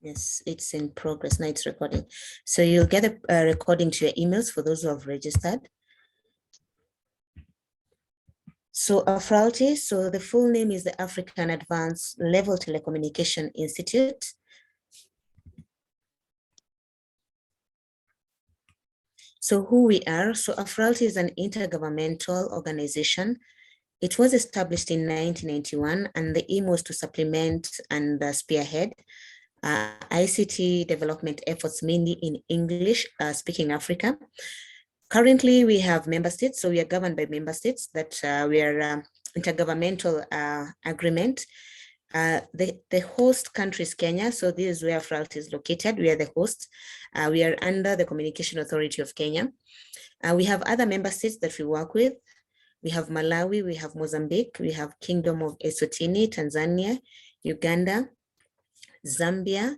Yes, it's in progress. Now it's recording. So you'll get a recording to your emails for those who have registered. So AFRALTI, so the full name is the African Advanced Level Telecommunication Institute. So who we are, so AFRALTI is an intergovernmental organization. It was established in 1991, and the aim was to supplement and spearhead ICT development efforts, mainly in English speaking Africa. Currently, we have member states, so we are governed by member states that we are intergovernmental agreement. The host country is Kenya, so this is where AFRALT is located. We are the host. We are under the Communication Authority of Kenya. We have other member states that we work with. We have Malawi, we have Mozambique, we have Kingdom of Eswatini, Tanzania, Uganda, Zambia,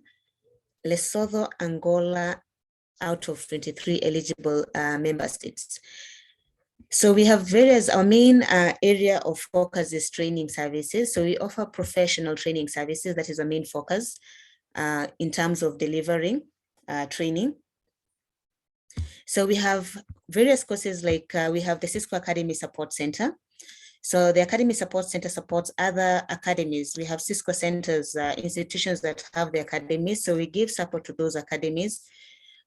Lesotho, Angola, out of 23 eligible member states. So we have various, our main area of focus is training services. So we offer professional training services. That is our main focus in terms of delivering training. So we have various courses like we have the Cisco Academy Support Center. So the Academy Support Center supports other academies. We have Cisco centers, institutions that have the academies. So we give support to those academies.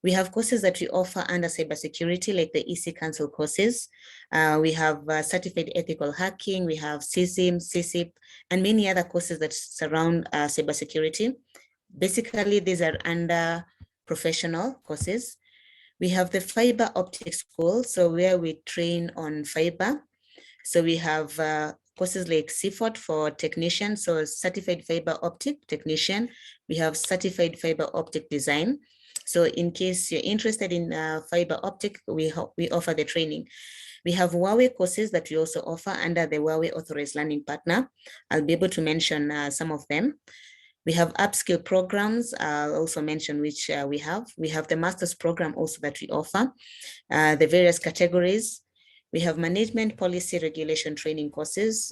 We have courses that we offer under cybersecurity, like the EC Council courses. We have Certified Ethical Hacking. We have CSIM, CSIP, and many other courses that surround cybersecurity. Basically, these are under professional courses. We have the Fiber Optic School, so where we train on fiber. So we have courses like CFOT for technician, so Certified Fiber Optic Technician. We have Certified Fiber Optic Design. So in case you're interested in fiber optic, we offer the training. We have Huawei courses that we also offer under the Huawei Authorized Learning Partner. I'll be able to mention some of them. We have upskill programs. I'll also mention which we have. We have the master's program also that we offer, the various categories. We have management policy regulation training courses.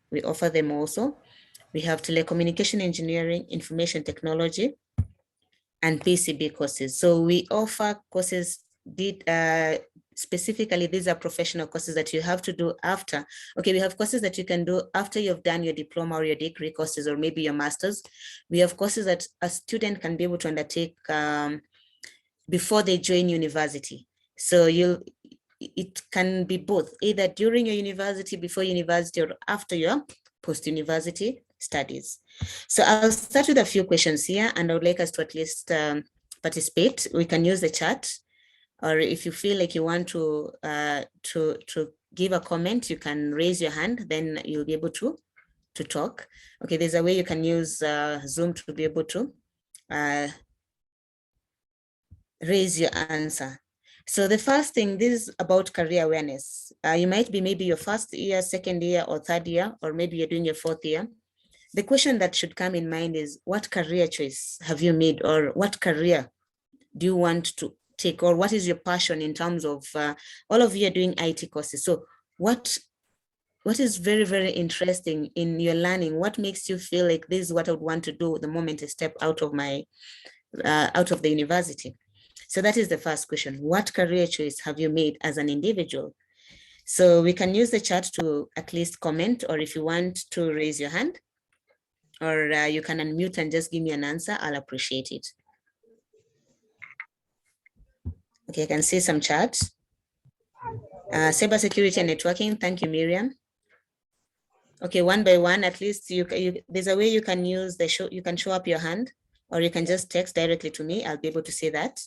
We offer them also. We have telecommunication engineering, information technology, and PCB courses. So we offer courses, specifically, these are professional courses that you have to do after. Okay, we have courses that you can do after you've done your diploma or your degree courses, or maybe your master's. We have courses that a student can be able to undertake before they join university. So it can be both, either during your university, before university, or after your post-university studies. So I'll start with a few questions here, and I would like us to at least participate. We can use the chat, or if you feel like you want to give a comment, you can raise your hand, then you'll be able to talk. Okay, there's a way you can use Zoom to be able to raise your answer. So the first thing, this is about career awareness. You might be maybe your first year, second year, or third year, or maybe you're doing your fourth year. The question that should come in mind is, what career choice have you made, or what career do you want to take, or what is your passion in terms of, all of you are doing IT courses. So what is very, very interesting in your learning? What makes you feel like this is what I would want to do the moment I step out of my, out of the university? So that is the first question. What career choice have you made as an individual? So we can use the chat to at least comment, or if you want to raise your hand, or you can unmute and just give me an answer. I'll appreciate it. Okay, I can see some chats. Cybersecurity and networking. Thank you, Miriam. Okay, one by one, at least there's a way you can use the show. You can show up your hand, or you can just text directly to me. I'll be able to see that.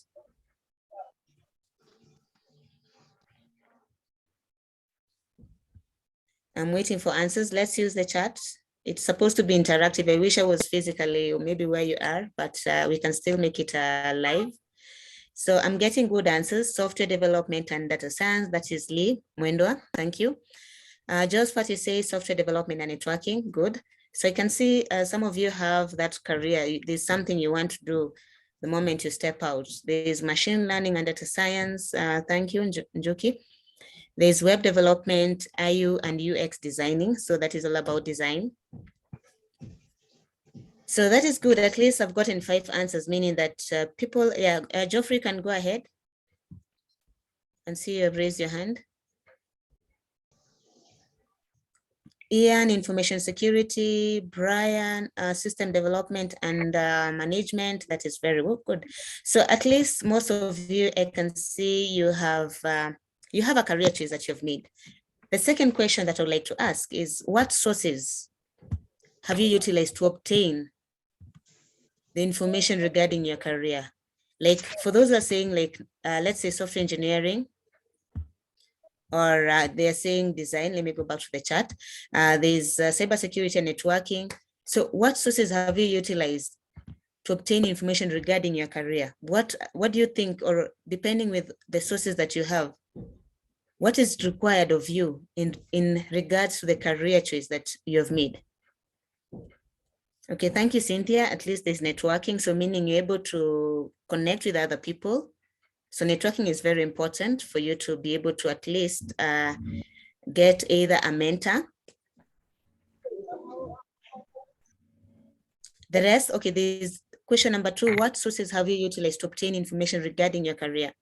I'm waiting for answers. Let's use the chat. It's supposed to be interactive. I wish I was physically, or maybe where you are, but we can still make it live. So I'm getting good answers. Software development and data science. That is Lee Mwendwa. Thank you. Josephat, you say software development and networking. Good. So I can see some of you have that career. There's something you want to do the moment you step out. There's machine learning and data science. Thank you, Njuki. There's web development, IU and UX designing. So that is all about design. So that is good. At least I've gotten 5 answers, meaning that people, yeah, Geoffrey can go ahead and see you have raised your hand. Ian, information security, Brian, system development and management. That is very good. So at least most of you, I can see you have a career choice that you've made. The second question that I would like to ask is, what sources have you utilized to obtain the information regarding your career? Like for those who are saying like, let's say software engineering, or they're saying design, let me go back to the chat. There's cybersecurity and networking. So what sources have you utilized to obtain information regarding your career? What do you think, or depending with the sources that you have, what is required of you in regards to the career choice that you have made? Okay, thank you, Cynthia. At least there's networking, so meaning you're able to connect with other people. So networking is very important for you to be able to at least get either a mentor. The rest, okay, there's question number 2. What sources have you utilized to obtain information regarding your career?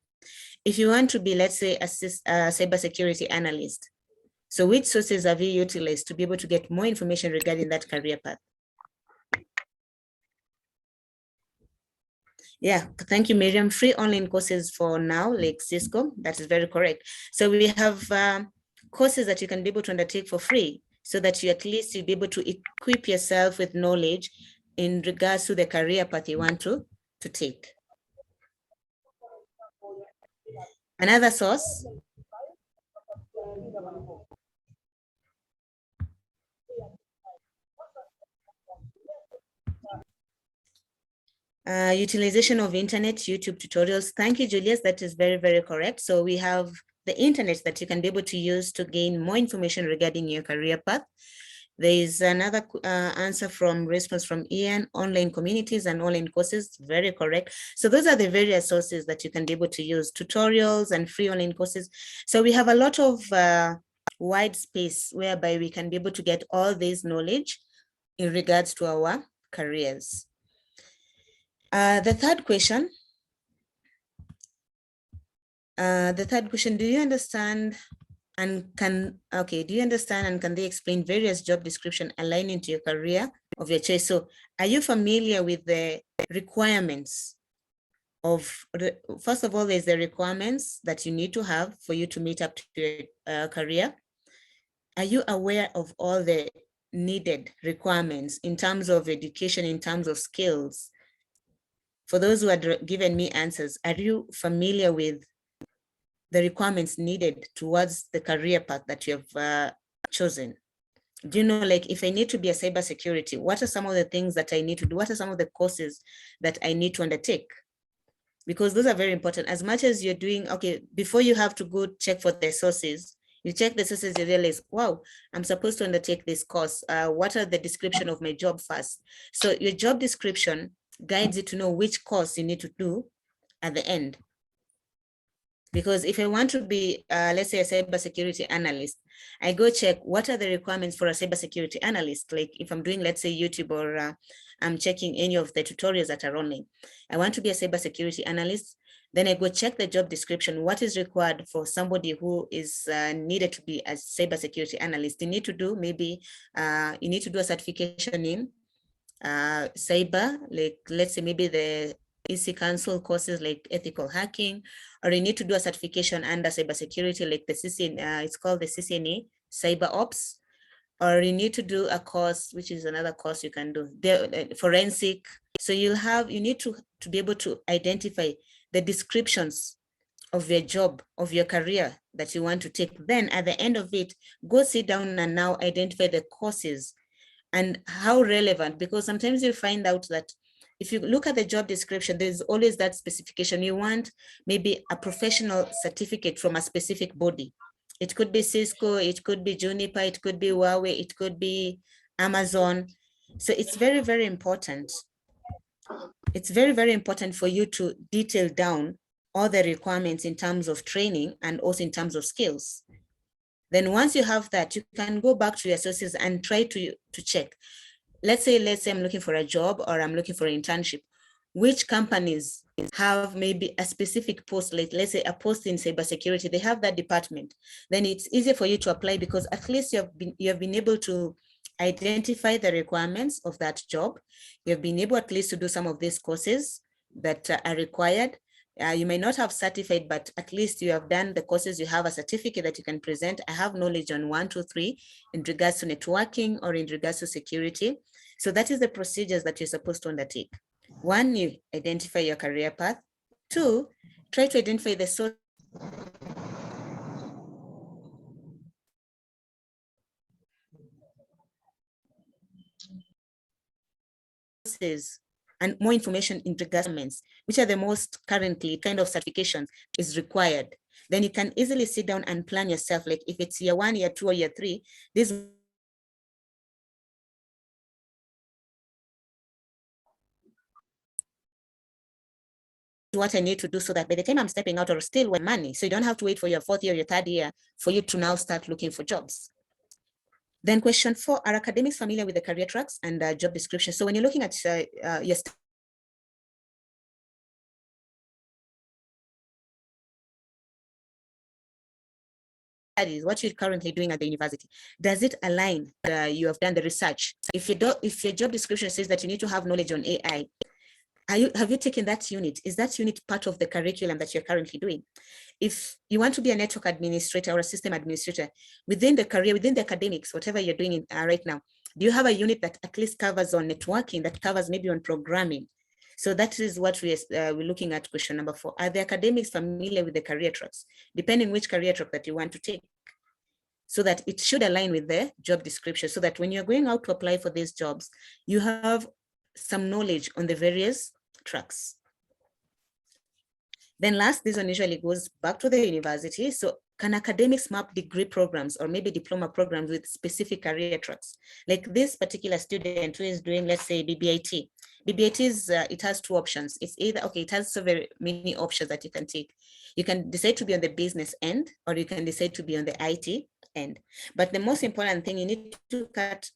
If you want to be, let's say, a cybersecurity analyst, so which sources have you utilized to be able to get more information regarding that career path? Yeah, thank you, Miriam. Free online courses for now, like Cisco, that is very correct. So we have courses that you can be able to undertake for free, so that you at least you'll be able to equip yourself with knowledge in regards to the career path you want to take. Another source. Utilization of internet, YouTube tutorials. Thank you, Julius. That is very, very correct. So we have the internet that you can be able to use to gain more information regarding your career path. There is another answer from response from Ian, online communities and online courses. Very correct. So those are the various sources that you can be able to use, tutorials and free online courses. So we have a lot of wide space whereby we can be able to get all this knowledge in regards to our careers. The third question, do you understand and do you understand and can they explain various job description aligning to your career of your choice? So are you familiar with the requirements of, first of all, there's the requirements that you need to have for you to meet up to your career. Are you aware of all the needed requirements in terms of education, in terms of skills? For those who had given me answers, are you familiar with the requirements needed towards the career path that you have chosen? Do you know, like, if I need to be a cybersecurity, what are some of the things that I need to do? What are some of the courses that I need to undertake? Because those are very important. As much as you're doing, okay, before you have to go check for the sources, you check the sources, you realize, wow, I'm supposed to undertake this course. What are the description of my job first? So your job description guides you to know which course you need to do at the end. Because if I want to be, let's say, a cybersecurity analyst, I go check what are the requirements for a cybersecurity analyst. Like if I'm doing, let's say, YouTube, or I'm checking any of the tutorials that are online. I want to be a cybersecurity analyst. Then I go check the job description. What is required for somebody who is needed to be a cybersecurity analyst? You need to do maybe, you need to do a certification in cyber, like let's say maybe the EC Council courses like ethical hacking, or you need to do a certification under cybersecurity like the CCNA, it's called the CCNA, Cyber Ops, or you need to do a course, which is another course you can do, the forensic. So you need to be able to identify the descriptions of your job, of your career that you want to take. Then at the end of it, go sit down and now identify the courses and how relevant, because sometimes you find out that if you look at the job description, there's always that specification. You want maybe a professional certificate from a specific body. It could be Cisco, it could be Juniper, it could be Huawei, it could be Amazon. So it's very, very important. It's very, very important for you to detail down all the requirements in terms of training and also in terms of skills. Then once you have that, you can go back to your sources and try to check. let's say I'm looking for a job or I'm looking for an internship, which companies have maybe a specific post, like let's say a post in cybersecurity, they have that department, then it's easier for you to apply because at least you have been able to identify the requirements of that job. You have been able at least to do some of these courses that are required. You may not have certified, but at least you have done the courses, you have a certificate that you can present. I have knowledge on 1, 2, 3 in regards to networking or in regards to security. So that is the procedures that you're supposed to undertake. 1, you identify your career path. 2, try to identify the sources and more information in regards, which are the most currently kind of certifications is required. Then you can easily sit down and plan yourself, like if it's year 1, year 2, or year 3, this what I need to do so that by the time I'm stepping out or still with money, so you don't have to wait for your 4th year, your 3rd year for you to now start looking for jobs. Then question 4, are academics familiar with the career tracks and job description? So when you're looking at your studies, what you're currently doing at the university, does it align? You have done the research. If your job description says that you need to have knowledge on AI, have you taken that unit? Is that unit part of the curriculum that you're currently doing? If you want to be a network administrator or a system administrator within the career, within the academics, whatever you're doing right now, do you have a unit that at least covers on networking, that covers maybe on programming? So that is what we're looking at. Question number 4, are the academics familiar with the career tracks, depending which career track that you want to take? So that it should align with the job description, so that when you're going out to apply for these jobs, you have some knowledge on the various tracks. Then last, this one usually goes back to the university. So can academics map degree programs or maybe diploma programs with specific career tracks? Like this particular student who is doing, let's say, BBIT. BBIT is, it has 2 options. It's either, okay, it has so very many options that you can take. You can decide to be on the business end, or you can decide to be on the IT end. But the most important thing, you need to cut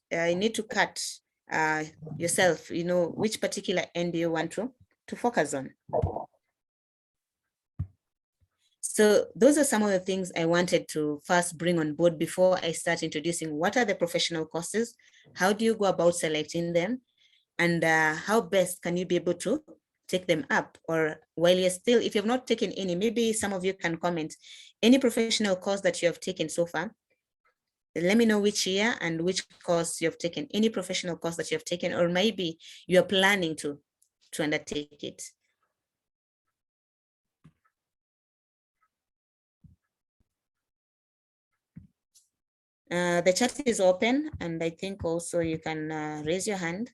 yourself, which particular end do you want to focus on. So those are some of the things I wanted to first bring on board before I start introducing what are the professional courses, how do you go about selecting them, and how best can you be able to take them up? Or while you're still, if you've not taken any, maybe some of you can comment any professional course that you have taken so far. Let me know which year and which course you have taken, any professional course that you have taken, or maybe you're planning to undertake it. The chat is open, and I think also you can raise your hand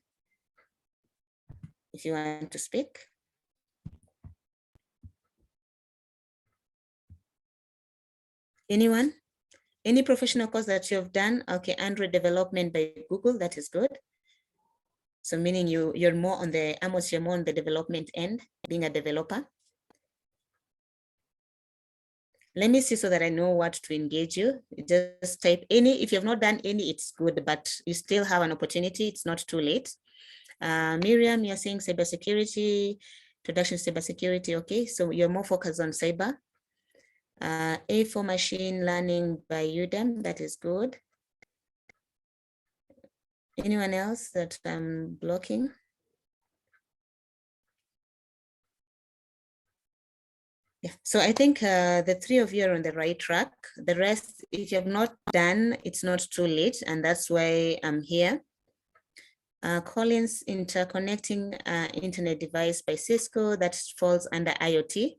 if you want to speak. Anyone? Any professional course that you have done? Okay, Android development by Google, that is good. So meaning you're more on the, Amos, you're more on the development end, being a developer. Let me see so that I know what to engage you. Just type any. If you have not done any, it's good, but you still have an opportunity. It's not too late. Miriam, you're saying cybersecurity, introduction to cybersecurity. Okay, so you're more focused on cyber. A for machine learning by Udemy, that is good. Anyone else that I'm blocking? Yeah, so I think the 3 of you are on the right track. The rest, if you have not done, it's not too late, and that's why I'm here. Collins, interconnecting internet device by Cisco, that falls under IoT,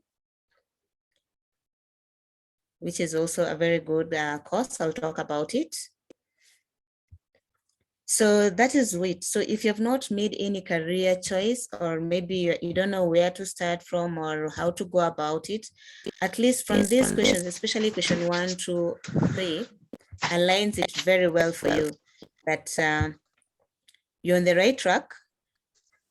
which is also a very good course. I'll talk about it. So that is it. So if you have not made any career choice, or maybe you don't know where to start from or how to go about it, at least from these questions, especially question 1, 2, 3, aligns it very well for you that you're on the right track.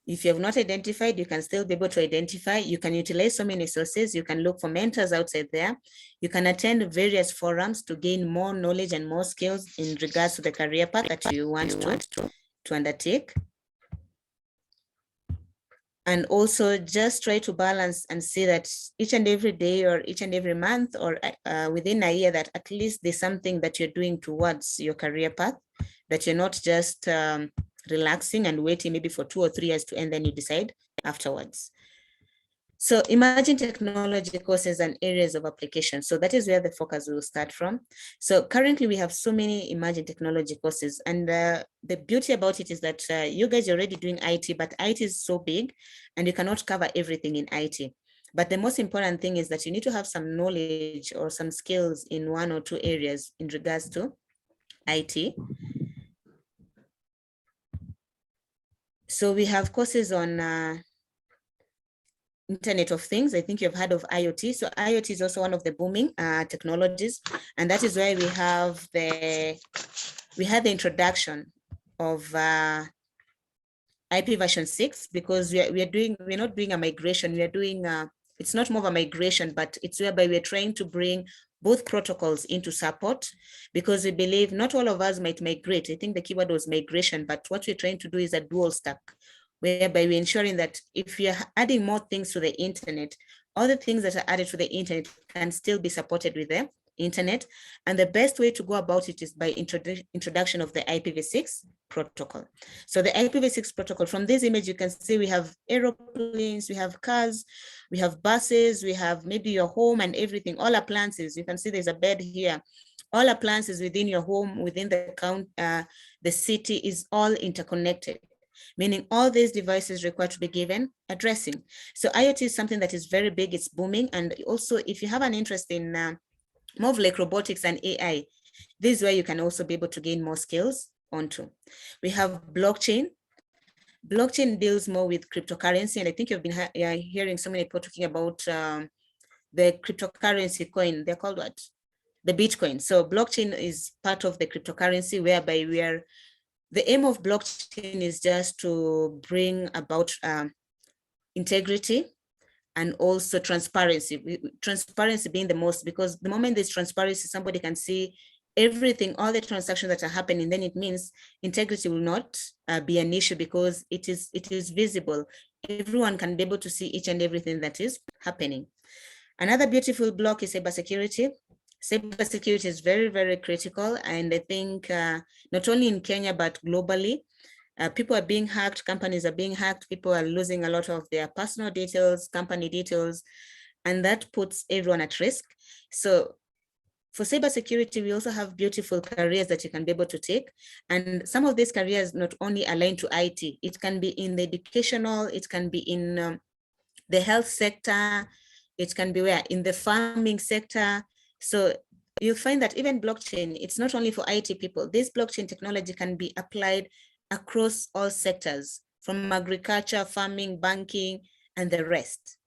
If you have not identified, you can still be able to identify. You can utilize so many sources. You can look for mentors outside there. You can attend various forums to gain more knowledge and more skills in regards to the career path that you want to to undertake. And also just try to balance and see that each and every day or each and every month or within a year that at least there's something that you're doing towards your career path, that you're not just relaxing and waiting maybe for 2 or 3 years to end, then you decide afterwards. So emerging technology courses and areas of application. So that is where the focus will start from. So currently we have so many emerging technology courses, and the beauty about it is that you guys are already doing IT, but IT is so big and you cannot cover everything in IT. But the most important thing is that you need to have some knowledge or some skills in 1 or 2 areas in regards to IT. So we have courses on Internet of Things. I think you've heard of IoT. So IoT is also one of the booming technologies, and that is why we have the introduction of IP version 6, because we're not doing a migration. We are doing it's not more of a migration, but it's whereby we're trying to bring both protocols into support, because we believe not all of us might migrate. I think the keyword was migration, but what we're trying to do is a dual stack, whereby we're ensuring that if you're adding more things to the internet, all the things that are added to the internet can still be supported with the internet. And the best way to go about it is by introduction of the IPv6 protocol. So the IPv6 protocol, from this image, you can see we have aeroplanes, we have cars, we have buses, we have maybe your home and everything, all appliances. You can see there's a bed here. All appliances within your home, within the city is all interconnected, meaning all these devices require to be given addressing. So IoT is something that is very big, it's booming. And also if you have an interest in more of like robotics and AI, this is where you can also be able to gain more skills onto. We have blockchain. Blockchain deals more with cryptocurrency, and I think you've been hearing so many people talking about the cryptocurrency coin. They're called what? The Bitcoin. So blockchain is part of the cryptocurrency, whereby the aim of blockchain is just to bring about integrity and also transparency. Transparency being the most, because the moment there's transparency, somebody can see everything, all the transactions that are happening, then it means integrity will not be an issue, because it is visible. Everyone can be able to see each and everything that is happening. Another beautiful block is cybersecurity. Cybersecurity is very, very critical. And I think not only in Kenya, but globally, people are being hacked, companies are being hacked, people are losing a lot of their personal details, company details, and that puts everyone at risk. So for cybersecurity, we also have beautiful careers that you can be able to take. And some of these careers not only align to IT, it can be in the educational, it can be in the health sector, it can be in the farming sector. So you'll find that even blockchain, it's not only for IT people. This blockchain technology can be applied across all sectors, from agriculture, farming, banking, and the rest.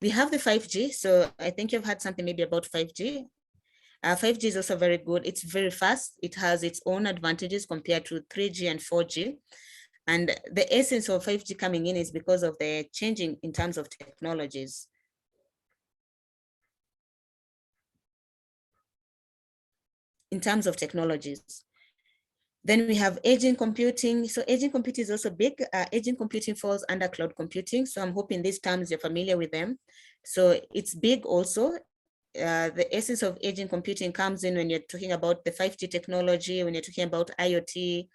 We have the 5G. So I think you've heard something maybe about 5G. 5G is also very good. It's very fast. It has its own advantages compared to 3G and 4G. And the essence of 5G coming in is because of the changing in terms of technologies. Then we have edge computing. So edge computing is also big. Edge computing falls under cloud computing. So I'm hoping these terms you're familiar with them. So it's big also. The essence of edge computing comes in when you're talking about the 5G technology, when you're talking about IoT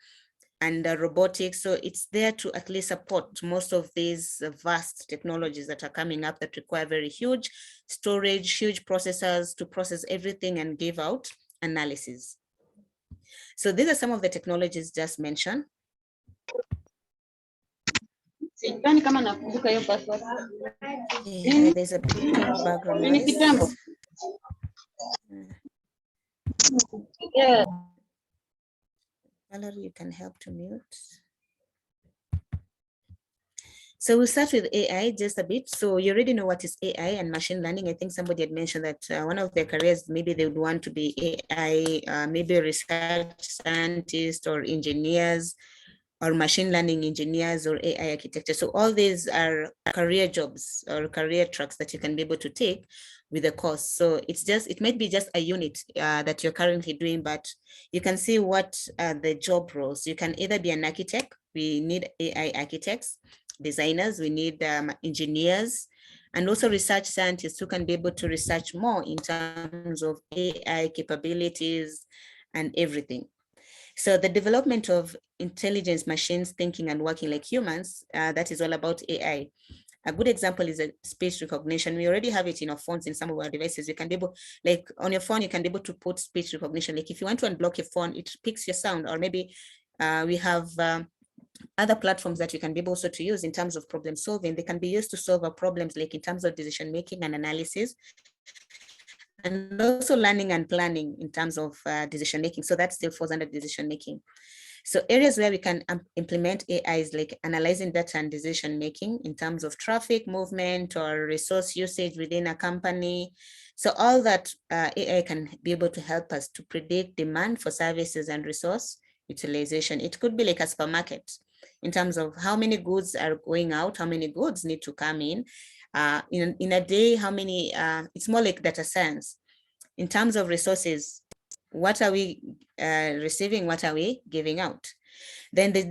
and robotics. So it's there to at least support most of these vast technologies that are coming up that require very huge storage, huge processors to process everything and give out analysis. So these are some of the technologies just mentioned. Yeah, there's a bit of background noise. Yeah. Valerie, you can help to mute. So we'll start with AI just a bit. So you already know what is AI and machine learning. I think somebody had mentioned that one of their careers, maybe they would want to be AI, maybe research scientists or engineers or machine learning engineers or AI architecture. So all these are career jobs or career tracks that you can be able to take with the course. So it might be just a unit that you're currently doing, but you can see what the job roles. You can either be an architect. We need AI architects, designers, we need engineers, and also research scientists who can be able to research more in terms of AI capabilities and everything. So the development of intelligence machines thinking and working like humans, that is all about AI. A good example is a speech recognition. We already have it in our phones, in some of our devices. You can be able, like on your phone, you can be able to put speech recognition. Like if you want to unblock your phone, it picks your sound, or maybe we have other platforms that you can be able also to use in terms of problem solving. They can be used to solve our problems, like in terms of decision making and analysis, and also learning and planning in terms of decision making. So that still falls under decision making. So areas where we can implement AI is like analyzing data and decision making in terms of traffic movement or resource usage within a company. So all that AI can be able to help us to predict demand for services and resource utilization. It could be like a supermarket in terms of how many goods are going out, how many goods need to come in a day, how many, it's more like data science. In terms of resources, what are we receiving, what are we giving out? Then the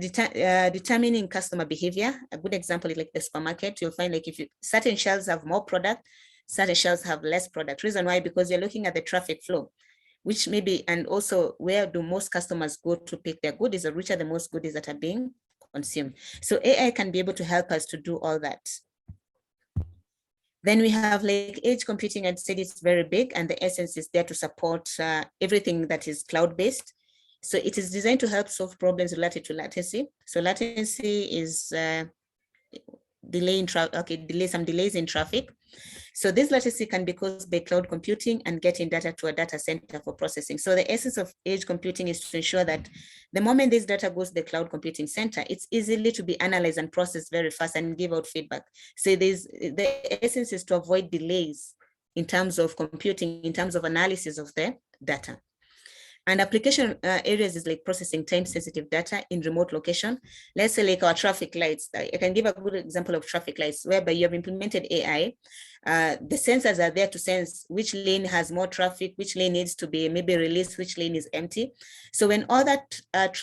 determining customer behavior. A good example is like the supermarket. You'll find like if certain shelves have more product, certain shelves have less product. Reason why? Because you're looking at the traffic flow, which maybe, and also where do most customers go to pick their goodies, or which are the most goodies that are being consumed. So AI can be able to help us to do all that. Then we have like edge computing. I'd said it's very big, and the essence is there to support everything that is cloud-based. So it is designed to help solve problems related to latency. So latency is some delays in traffic. So this latency can be caused by cloud computing and getting data to a data center for processing. So the essence of edge computing is to ensure that the moment this data goes to the cloud computing center, it's easily to be analyzed and processed very fast and give out feedback. So the essence is to avoid delays in terms of computing, in terms of analysis of the data. And application areas is like processing time-sensitive data in remote location. Let's say like our traffic lights. I can give a good example of traffic lights whereby you have implemented AI. The sensors are there to sense which lane has more traffic, which lane needs to be maybe released, which lane is empty. So when all that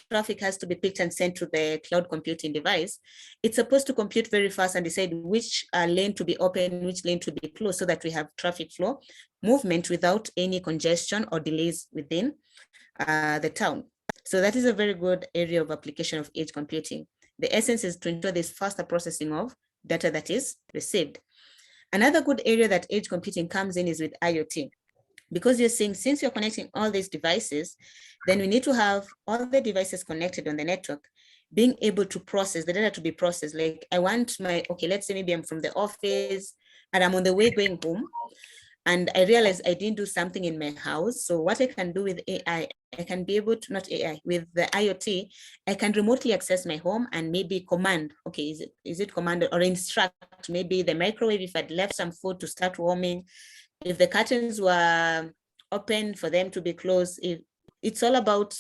traffic has to be picked and sent to the cloud computing device, it's supposed to compute very fast and decide which lane to be open, which lane to be closed, so that we have traffic flow movement without any congestion or delays within the town. So that is a very good area of application of edge computing. The essence is to ensure there's faster processing of data that is received. Another good area that edge computing comes in is with IoT. Because you're saying, since you're connecting all these devices, then we need to have all the devices connected on the network, being able to process the data to be processed. Like I want let's say maybe I'm from the office and I'm on the way going home, and I realized I didn't do something in my house. So what I can do with AI, I can be able to, not AI, with the IoT, I can remotely access my home and maybe command, okay, is it commanded, or instruct maybe the microwave, if I'd left some food, to start warming, if the curtains were open, for them to be closed. It's all about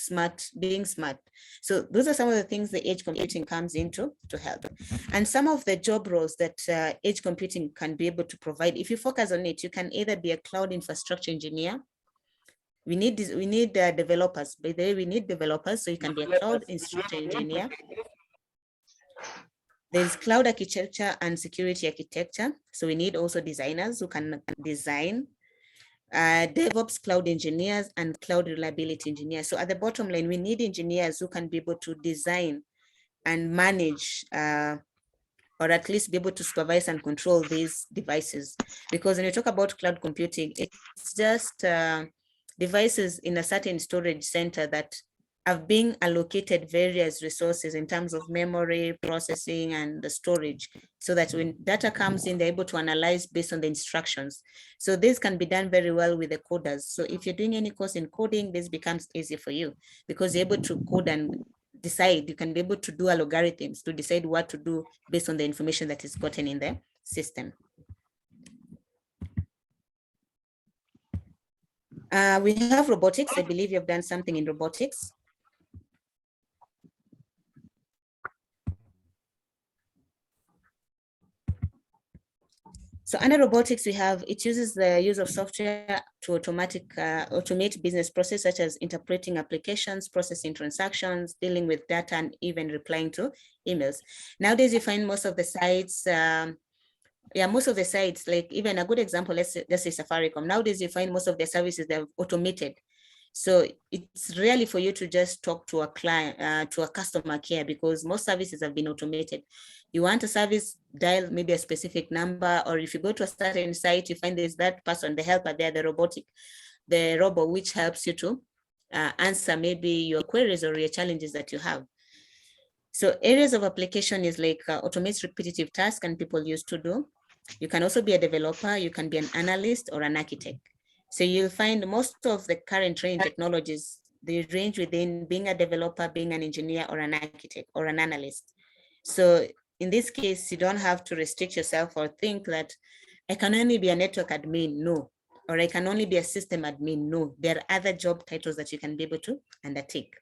being smart. So those are some of the things the edge computing comes into to help. And some of the job roles that edge computing can be able to provide, if you focus on it, you can either be a cloud infrastructure engineer. We need developers. By the way, we need developers, so you can be a cloud infrastructure engineer. There's cloud architecture and security architecture. So we need also designers who can design, DevOps cloud engineers, and cloud reliability engineers. So at the bottom line, we need engineers who can be able to design and manage, or at least be able to supervise and control these devices. Because when you talk about cloud computing, it's just devices in a certain storage center that have been allocated various resources in terms of memory, processing, and the storage, so that when data comes in, they're able to analyze based on the instructions. So this can be done very well with the coders. So if you're doing any course in coding, this becomes easy for you, because you're able to code and decide. You can be able to do algorithms to decide what to do based on the information that is gotten in the system. We have robotics. I believe you've done something in robotics. So under robotics, it uses the use of software to automate business processes such as interpreting applications, processing transactions, dealing with data, and even replying to emails. Nowadays, you find most of the sites, most of the sites, like even a good example, let's say Safaricom. Nowadays, you find most of their services, they're automated. So it's really for you to just talk to a client, to a customer care, because most services have been automated. You want a service, dial maybe a specific number, or if you go to a certain site, you find there's that person, the helper there, the robot, which helps you to answer maybe your queries or your challenges that you have. So areas of application is like automate repetitive tasks and people used to do. You can also be a developer, you can be an analyst or an architect. So you'll find most of the current training technologies, they range within being a developer, being an engineer or an architect or an analyst. So in this case, you don't have to restrict yourself or think that I can only be a network admin, no. Or I can only be a system admin, no. There are other job titles that you can be able to undertake.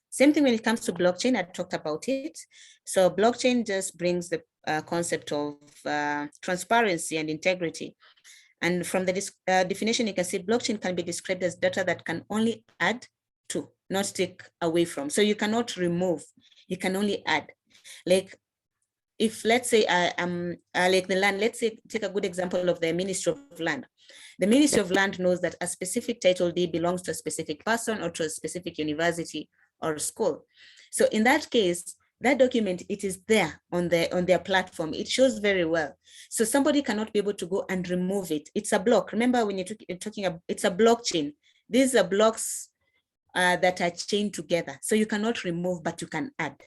Same thing when it comes to blockchain, I talked about it. So blockchain just brings the concept of transparency and integrity. And from the definition, you can see blockchain can be described as data that can only add to, not take away from. So you cannot remove, you can only add. Like if let's say like the land, let's say take a good example of the Ministry of Land. The Ministry of Land knows that a specific title deed belongs to a specific person or to a specific university or school. So in that case, that document, it is there on their platform. It shows very well. So somebody cannot be able to go and remove it. It's a block. Remember when you're talking about, it's a blockchain. These are blocks that are chained together. So you cannot remove, but you can add.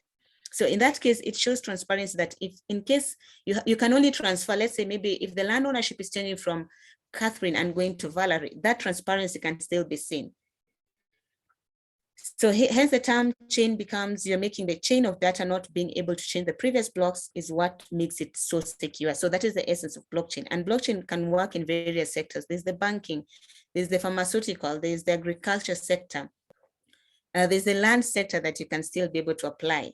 So in that case, it shows transparency that if in case you can only transfer, let's say maybe if the land ownership is changing from Catherine and going to Valerie, that transparency can still be seen. So hence the term chain becomes, you're making the chain of data not being able to change the previous blocks is what makes it so secure. So that is the essence of blockchain. And blockchain can work in various sectors. There's the banking, there's the pharmaceutical, there's the agriculture sector. There's the land sector that you can still be able to apply.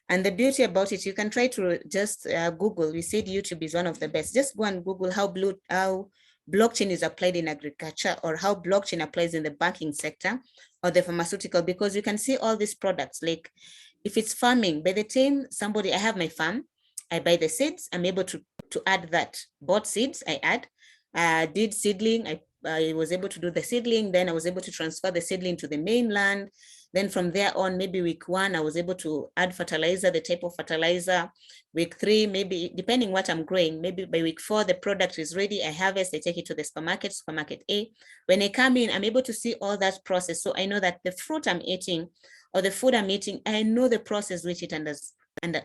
And the beauty about it, you can try to just Google. We said YouTube is one of the best. Just go and Google how blockchain is applied in agriculture, or how blockchain applies in the banking sector or the pharmaceutical, because you can see all these products. Like if it's farming, by the time I have my farm, I buy the seeds, I'm able to add that. Bought seeds, I add, did seedling, I was able to do the seedling, then I was able to transfer the seedling to the mainland. Then from there on, maybe week 1, I was able to add fertilizer, the type of fertilizer. Week 3, maybe depending what I'm growing, maybe by week 4, the product is ready. I harvest, I take it to the supermarket A. When I come in, I'm able to see all that process. So I know that the fruit I'm eating or the food I'm eating, I know the process which it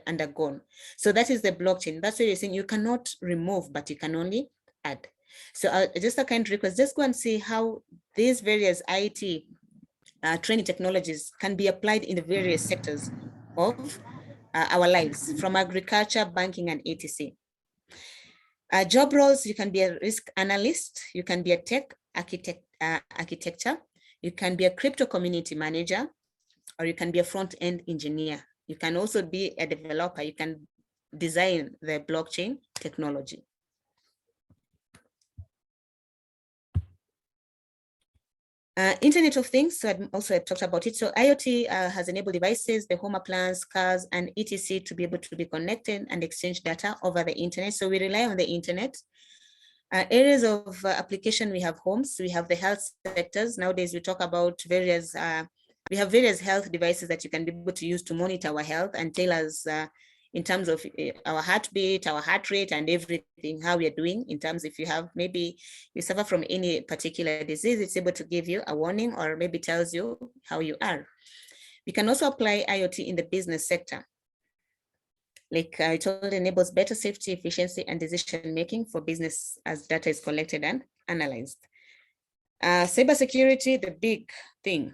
undergone. So that is the blockchain. That's why you're saying you cannot remove, but you can only add. So just a kind request, just go and see how these various IT training technologies can be applied in the various sectors of our lives, from agriculture, banking, and etc. Job roles, you can be a risk analyst, you can be a tech architecture, you can be a crypto community manager, or you can be a front-end engineer. You can also be a developer, you can design the blockchain technology. Internet of Things, so I talked about it. So IoT has enabled devices, the home appliance, cars, and etc. to be able to be connected and exchange data over the internet. So we rely on the internet. Areas of application, we have homes, we have the health sectors. Nowadays, we talk about various, we have various health devices that you can be able to use to monitor our health and tell us in terms of our heartbeat, our heart rate, and everything, how we are doing in terms, if you have, maybe you suffer from any particular disease, it's able to give you a warning or maybe tells you how you are. We can also apply IoT in the business sector. Like I told, enables better safety, efficiency, and decision-making for business as data is collected and analyzed. Cybersecurity, the big thing,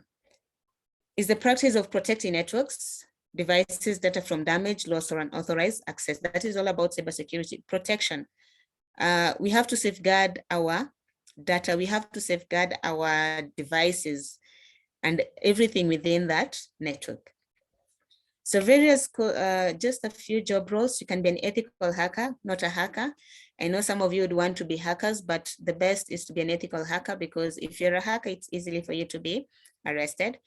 is the practice of protecting networks, devices, data from damage, loss, or unauthorized access. That is all about cybersecurity protection. We have to safeguard our data. We have to safeguard our devices and everything within that network. So just a few job roles. You can be an ethical hacker, not a hacker. I know some of you would want to be hackers, but the best is to be an ethical hacker, because if you're a hacker, it's easily for you to be arrested.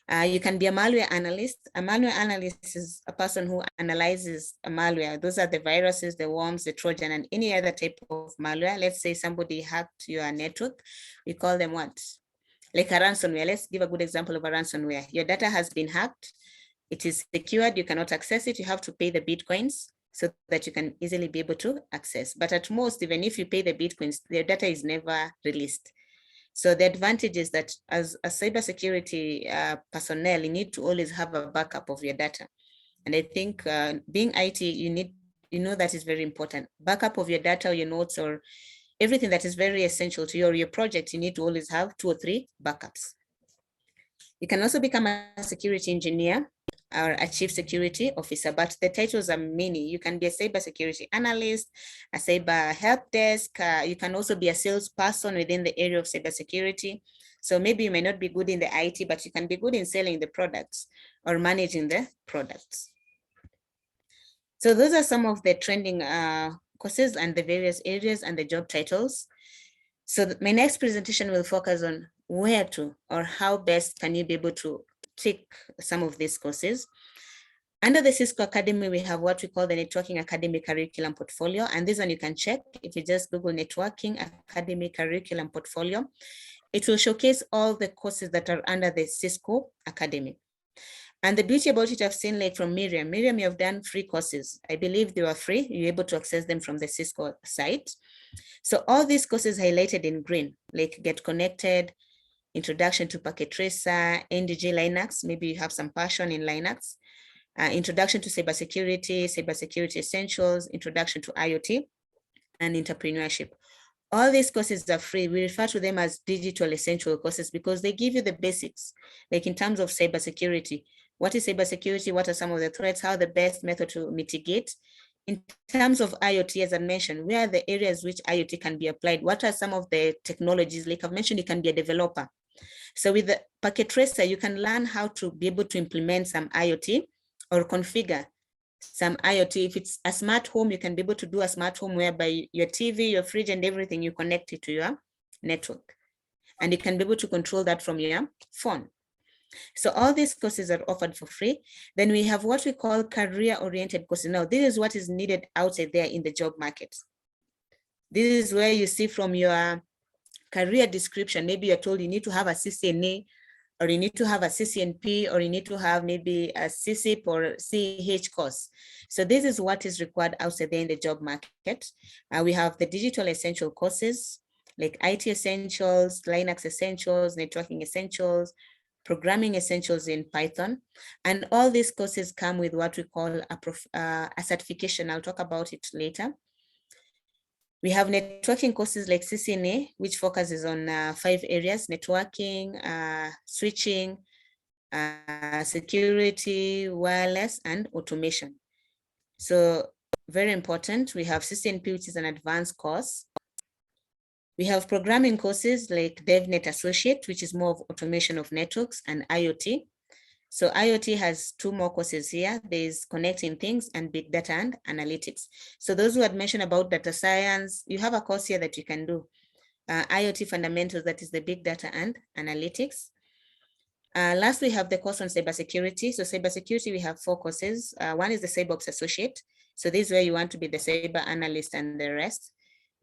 You can be a malware analyst. A malware analyst is a person who analyzes a malware. Those are the viruses, the worms, the Trojan, and any other type of malware. Let's say somebody hacked your network. We call them what? Like a ransomware. Let's give a good example of a ransomware. Your data has been hacked. It is secured. You cannot access it. You have to pay the Bitcoins so that you can easily be able to access. But at most, even if you pay the Bitcoins, the data is never released. So the advantage is that as a cybersecurity personnel, you need to always have a backup of your data. And I think being IT, you know that is very important. Backup of your data or your notes or everything that is very essential to your project, you need to always have 2 or 3 backups. You can also become a security engineer or a chief security officer, but the titles are many. You can be a cybersecurity analyst, a cyber help desk. You can also be a salesperson within the area of cybersecurity. So maybe you may not be good in the IT, but you can be good in selling the products or managing the products. So those are some of the trending courses and the various areas and the job titles. So my next presentation will focus on where to or how best can you be able to take some of these courses. Under the Cisco Academy, we have what we call the Networking Academy Curriculum Portfolio. And this one you can check if you just Google Networking Academy Curriculum Portfolio. It will showcase all the courses that are under the Cisco Academy. And the beauty about it, I've seen like from Miriam, you have done free courses. I believe they were free. You're able to access them from the Cisco site. So all these courses highlighted in green, like Get Connected, Introduction to Packet Tracer, NDG Linux, maybe you have some passion in Linux, Introduction to Cybersecurity, Cybersecurity Essentials, Introduction to IoT, and Entrepreneurship. All these courses are free. We refer to them as digital essential courses because they give you the basics, like in terms of cybersecurity. What is cybersecurity? What are some of the threats? How the best method to mitigate? In terms of IoT, as I mentioned, where are the areas which IoT can be applied? What are some of the technologies? Like I've mentioned, you can be a developer. So with the Packet Tracer, you can learn how to be able to implement some IoT or configure some IoT. If it's a smart home, you can be able to do a smart home whereby your TV, your fridge, and everything, you connect it to your network. And you can be able to control that from your phone. So all these courses are offered for free. Then we have what we call career-oriented courses. Now, this is what is needed outside there in the job market. This is where you see from your career description, maybe you're told you need to have a CCNA, or you need to have a CCNP, or you need to have maybe a CCIP or CH course. So this is what is required outside there in the job market. We have the digital essential courses, like IT essentials, Linux essentials, networking essentials, programming essentials in Python. And all these courses come with what we call a certification. I'll talk about it later. We have networking courses like CCNA, which focuses on 5 areas: networking, switching, security, wireless, and automation. So very important. We have CCNP, which is an advanced course. We have programming courses like DevNet Associate, which is more of automation of networks, and IoT. So IoT has 2 more courses here. There's Connecting Things and Big Data and Analytics. So those who had mentioned about data science, you have a course here that you can do. IoT Fundamentals, that is the Big Data and Analytics. Last, we have the course on cybersecurity. So cybersecurity, we have 4 courses. One is the CyberOps Associate. So this is where you want to be the cyber analyst and the rest.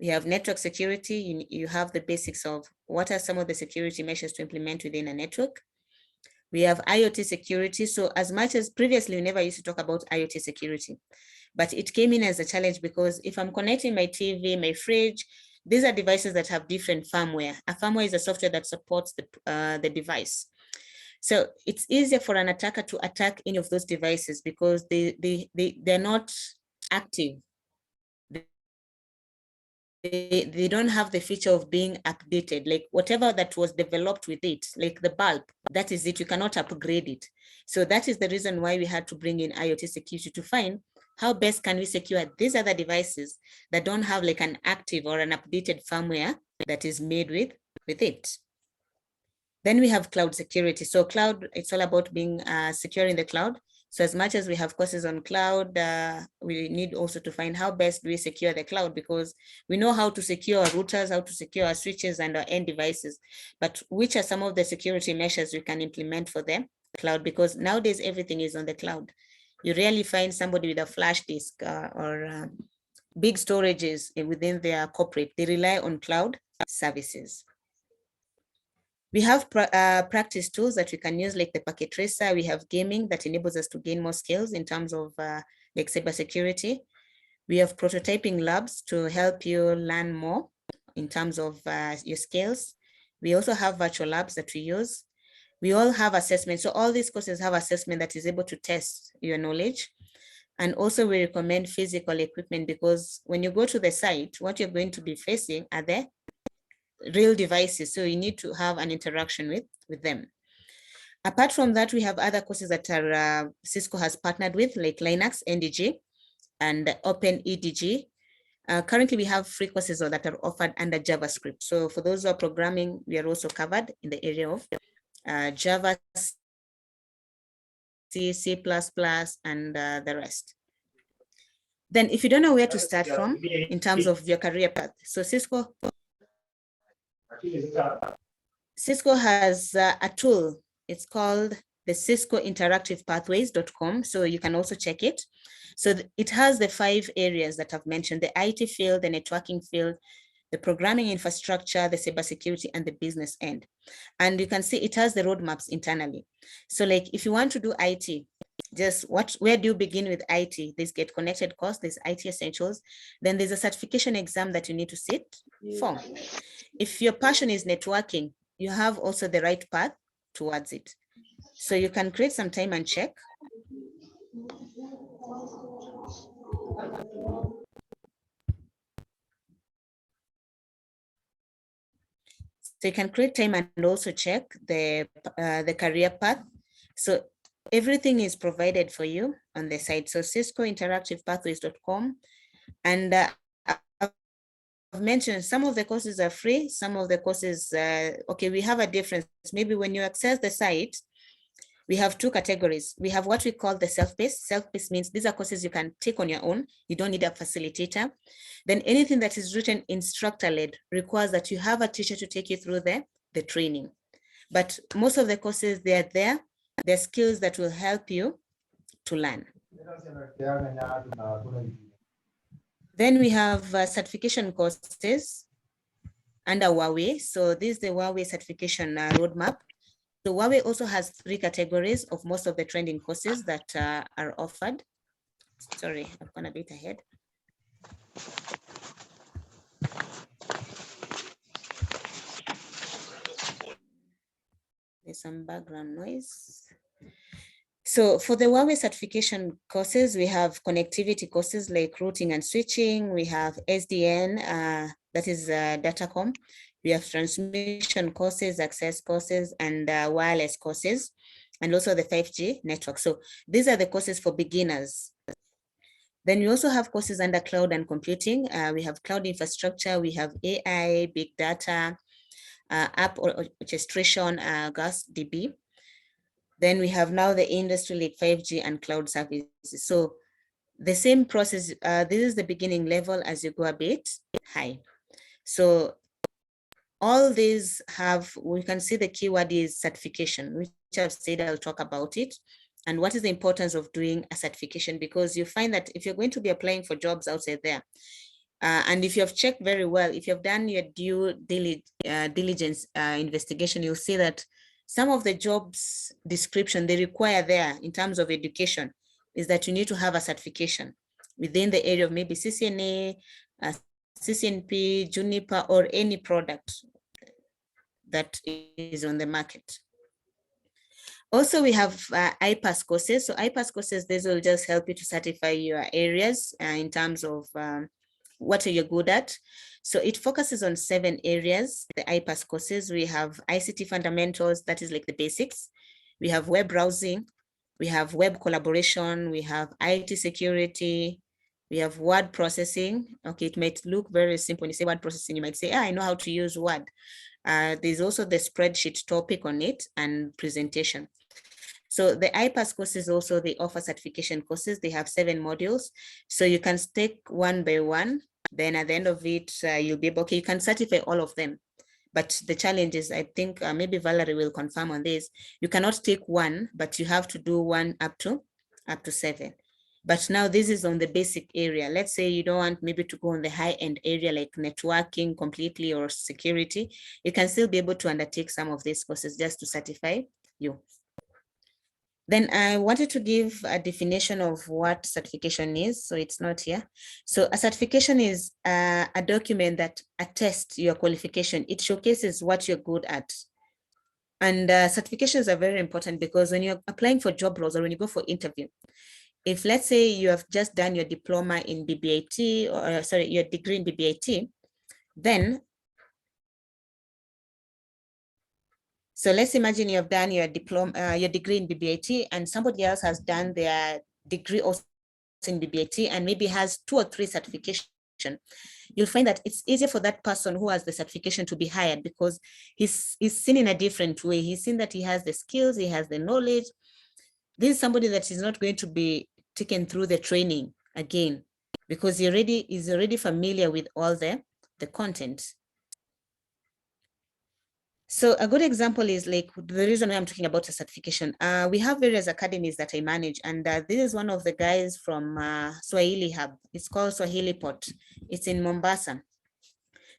We have network security. You have the basics of what are some of the security measures to implement within a network. We have IoT security. So as much as previously, we never used to talk about IoT security, but it came in as a challenge because if I'm connecting my TV, my fridge, these are devices that have different firmware. A firmware is a software that supports the device. So it's easier for an attacker to attack any of those devices because they're not active. They don't have the feature of being updated, like whatever that was developed with it, like the bulb, that is it, you cannot upgrade it. So that is the reason why we had to bring in IoT security to find how best can we secure these other devices that don't have like an active or an updated firmware that is made with it. Then we have cloud security. So cloud, it's all about being secure in the cloud. So as much as we have courses on cloud, we need also to find how best do we secure the cloud, because we know how to secure our routers, how to secure our switches and our end devices, but which are some of the security measures we can implement for the cloud? Because nowadays everything is on the cloud. You rarely find somebody with a flash disk or big storages within their corporate. They rely on cloud services. We have practice tools that we can use, like the Packet Tracer. We have gaming that enables us to gain more skills in terms of like cybersecurity. We have prototyping labs to help you learn more in terms of your skills. We also have virtual labs that we use. We all have assessment. So all these courses have assessment that is able to test your knowledge. And also we recommend physical equipment, because when you go to the site, what you're going to be facing are the real devices. So you need to have an interaction with them. Apart from that, we have other courses that are Cisco has partnered with, like Linux, NDG, and OpenEDG. Currently, we have free courses that are offered under JavaScript. So for those who are programming, we are also covered in the area of Java, C, C++, and the rest. Then if you don't know where to start from in terms of your career path, so Cisco has a tool. It's called the Cisco Interactive Pathways.com. So you can also check it. So it has the 5 areas that I've mentioned: the IT field, the networking field, the programming infrastructure, the cybersecurity, and the business end. And you can see it has the roadmaps internally. So like if you want to do IT, just where do you begin with IT? There's Get Connected course, there's IT Essentials, then there's a certification exam that you need to sit for. If your passion is networking, you have also the right path towards it. So you can create some time and check. So you can create time and also check the career path. So everything is provided for you on the site. So Cisco Interactive Pathways.com. And I've mentioned some of the courses are free, some of the courses, okay, we have a difference. Maybe when you access the site, we have 2 categories. We have what we call the self-paced. Self-paced means these are courses you can take on your own. You don't need a facilitator. Then anything that is written instructor-led requires that you have a teacher to take you through the training. But most of the courses, they're there. They're skills that will help you to learn. Then we have certification courses under Huawei. So this is the Huawei certification roadmap. So Huawei also has 3 categories of most of the trending courses that are offered. Sorry, I've gone a bit ahead. There's some background noise. So for the Huawei certification courses, we have connectivity courses like routing and switching. We have SDN, that is Datacom. We have transmission courses, access courses, and wireless courses, and also the 5G network. So these are the courses for beginners. Then we also have courses under cloud and computing. We have cloud infrastructure, we have AI, big data, app orchestration, GasDB. Then we have now the industry like 5G and cloud services. So the same process, this is the beginning level as you go a bit high. So all these have, we can see the keyword is certification, which I've said I'll talk about it. And what is the importance of doing a certification? Because you find that if you're going to be applying for jobs outside there, and if you have checked very well, if you have done your due diligence investigation, you'll see that some of the jobs description they require there in terms of education is that you need to have a certification within the area of maybe CCNA, CCNP, Juniper, or any product that is on the market. Also, we have IPASS courses. So IPASS courses, these will just help you to certify your areas in terms of what are you good at. So it focuses on 7 areas, the IPASS courses. We have ICT fundamentals, that is like the basics. We have web browsing, we have web collaboration, we have IT security, we have word processing. Okay, it might look very simple when you say word processing, you might say, I know how to use Word. There's also the spreadsheet topic on it and presentation. So the IPASS courses also, they offer certification courses. They have 7 modules. So you can take one by one. Then at the end of it, you'll be able, okay, you can certify all of them. But the challenge is, I think maybe Valerie will confirm on this. You cannot take one, but you have to do one up to 7. But now this is on the basic area. Let's say you don't want maybe to go on the high end area like networking completely or security. You can still be able to undertake some of these courses just to certify you. Then I wanted to give a definition of what certification is, so it's not here. So a certification is a document that attests your qualification. It showcases what you're good at. And certifications are very important because when you're applying for job roles or when you go for interview, if let's say you have just done your diploma in BBIT, or sorry, your degree in BBIT, then, so let's imagine you have done your diploma, your degree in BBIT, and somebody else has done their degree also in BBIT and maybe has 2 or 3 certifications. You'll find that it's easier for that person who has the certification to be hired because he's seen in a different way. He's seen that he has the skills, he has the knowledge. This is somebody that is not going to be taken through the training again because he is already familiar with all the content. So a good example is like the reason why I'm talking about a certification. We have various academies that I manage, and this is one of the guys from Swahili Hub. It's called Swahili Pot. It's in Mombasa.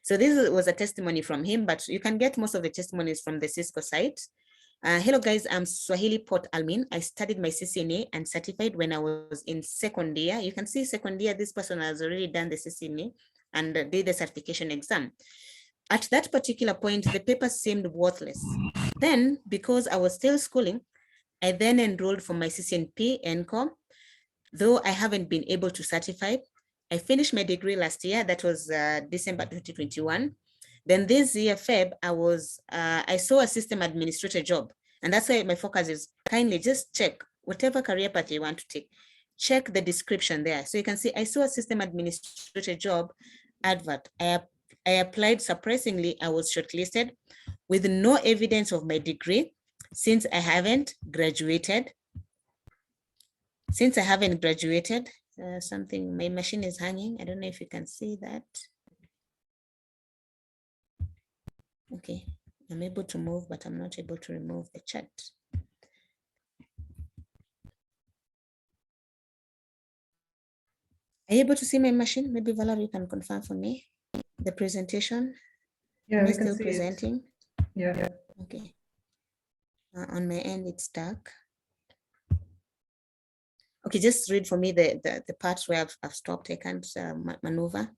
So this was a testimony from him, but you can get most of the testimonies from the Cisco site. Hello guys, I'm Swahili Pot Almin. I studied my CCNA and certified when I was in second year. You can see second year, this person has already done the CCNA and did the certification exam. At that particular point, the paper seemed worthless. Then, because I was still schooling, I then enrolled for my CCNP NCOM, though I haven't been able to certify. I finished my degree last year, that was December 2021. Then this year, Feb, I saw a system administrator job. And that's why my focus is kindly just check whatever career path you want to take. Check the description there. So you can see I saw a system administrator job advert. I applied. Surprisingly, I was shortlisted with no evidence of my degree since I haven't graduated. My machine is hanging. I don't know if you can see that. Okay, I'm able to move, but I'm not able to remove the chat. Are you able to see my machine? Maybe Valerie, you can confirm for me the presentation. Yeah, Am I we can still see presenting? it. Yeah. Okay. On my end, it's dark. Okay, just read for me the parts where I've stopped. I can't maneuver.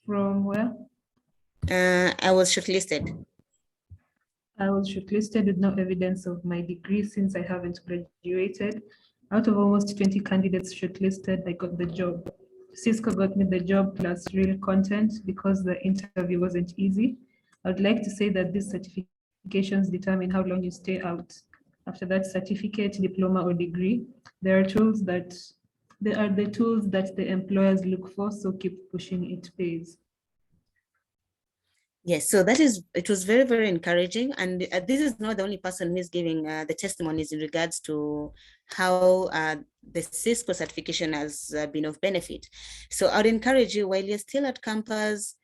From where? I was shortlisted. I was shortlisted with no evidence of my degree since I haven't graduated. Out of almost 20 candidates shortlisted, I got the job. Cisco got me the job plus real content because the interview wasn't easy. I would like to say that these certifications determine how long you stay out. After that certificate, diploma, or degree, there are the tools that the employers look for, so keep pushing, it pays. Yes, so it was very, very encouraging. And this is not the only person who is giving the testimonies in regards to how the Cisco certification has been of benefit. So I'd encourage you, while you're still at campus,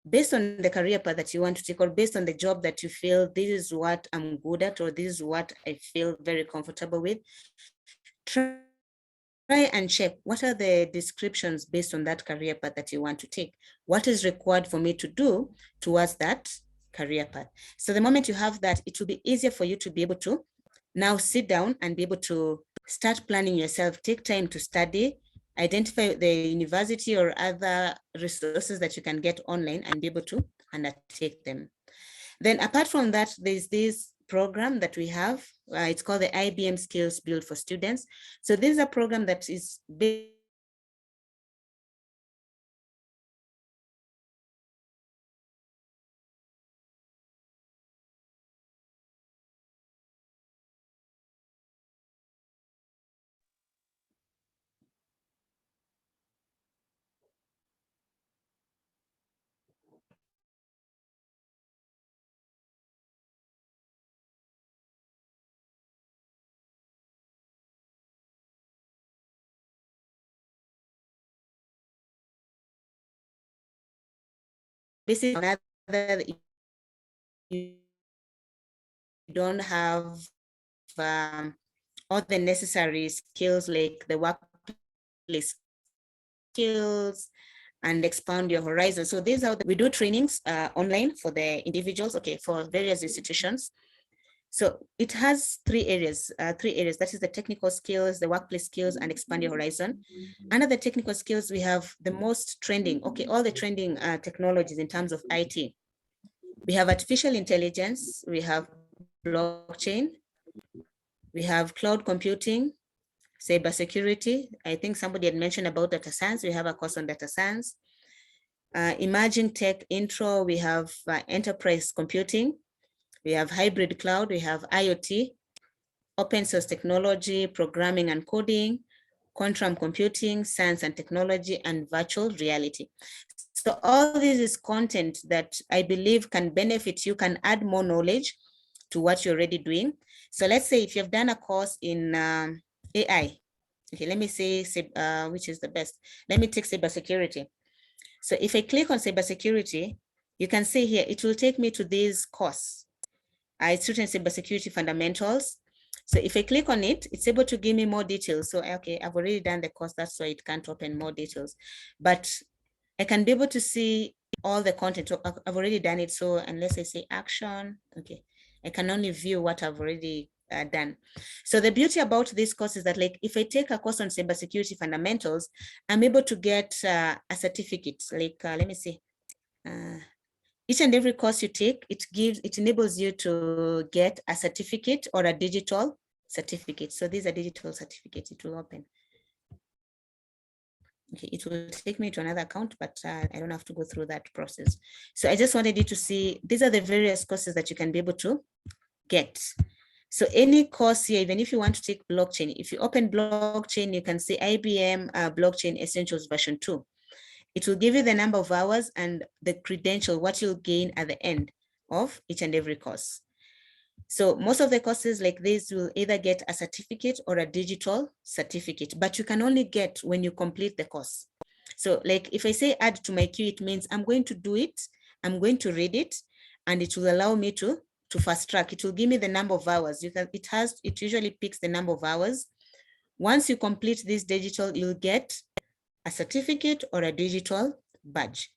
based on the career path that you want to take, or based on the job that you feel, this is what I'm good at, or this is what I feel very comfortable with, try and check what are the descriptions based on that career path that you want to take. What is required for me to do towards that career path? So the moment you have that, it will be easier for you to be able to now sit down and be able to start planning yourself, take time to study, identify the university or other resources that you can get online and be able to undertake them. Then apart from that, there's this program that we have. It's called the IBM Skills Build for Students. So this is a program that is based basically another, you don't have all the necessary skills like the workplace skills and expand your horizon. So these are we do trainings online for the individuals, okay, for various institutions. So it has three areas. That is the technical skills, the workplace skills, and expand your horizon. Under the technical skills, we have the most trending, okay, all the trending technologies in terms of IT. We have artificial intelligence, we have blockchain, we have cloud computing, cybersecurity. I think somebody had mentioned about data science. We have a course on data science. Emerging tech intro, we have enterprise computing, we have hybrid cloud, we have IoT, open source technology, programming and coding, quantum computing, science and technology, and virtual reality. So all this is content that I believe can benefit you, can add more knowledge to what you're already doing. So let's say if you've done a course in AI, okay, let me say, which is the best? Let me take cybersecurity. So if I click on cybersecurity, you can see here, it will take me to this course. It's written cybersecurity fundamentals. So if I click on it, it's able to give me more details. So, okay, I've already done the course, that's why it can't open more details. But I can be able to see all the content. So I've already done it. So unless I say action, okay, I can only view what I've already done. So the beauty about this course is that, like, if I take a course on cybersecurity fundamentals, I'm able to get a certificate. Like, let me see. Each and every course you take, it enables you to get a certificate or a digital certificate. So these are digital certificates. It will open. Okay, it will take me to another account, but I don't have to go through that process. So I just wanted you to see, these are the various courses that you can be able to get. So any course here, even if you want to take blockchain, if you open blockchain, you can see IBM Blockchain Essentials version 2. It will give you the number of hours and the credential, what you'll gain at the end of each and every course. So most of the courses like this will either get a certificate or a digital certificate, but you can only get when you complete the course. So like if I say add to my queue, it means I'm going to do it, I'm going to read it, and it will allow me to fast track. It will give me the number of hours. It usually picks the number of hours. Once you complete this digital, you'll get a certificate or a digital badge.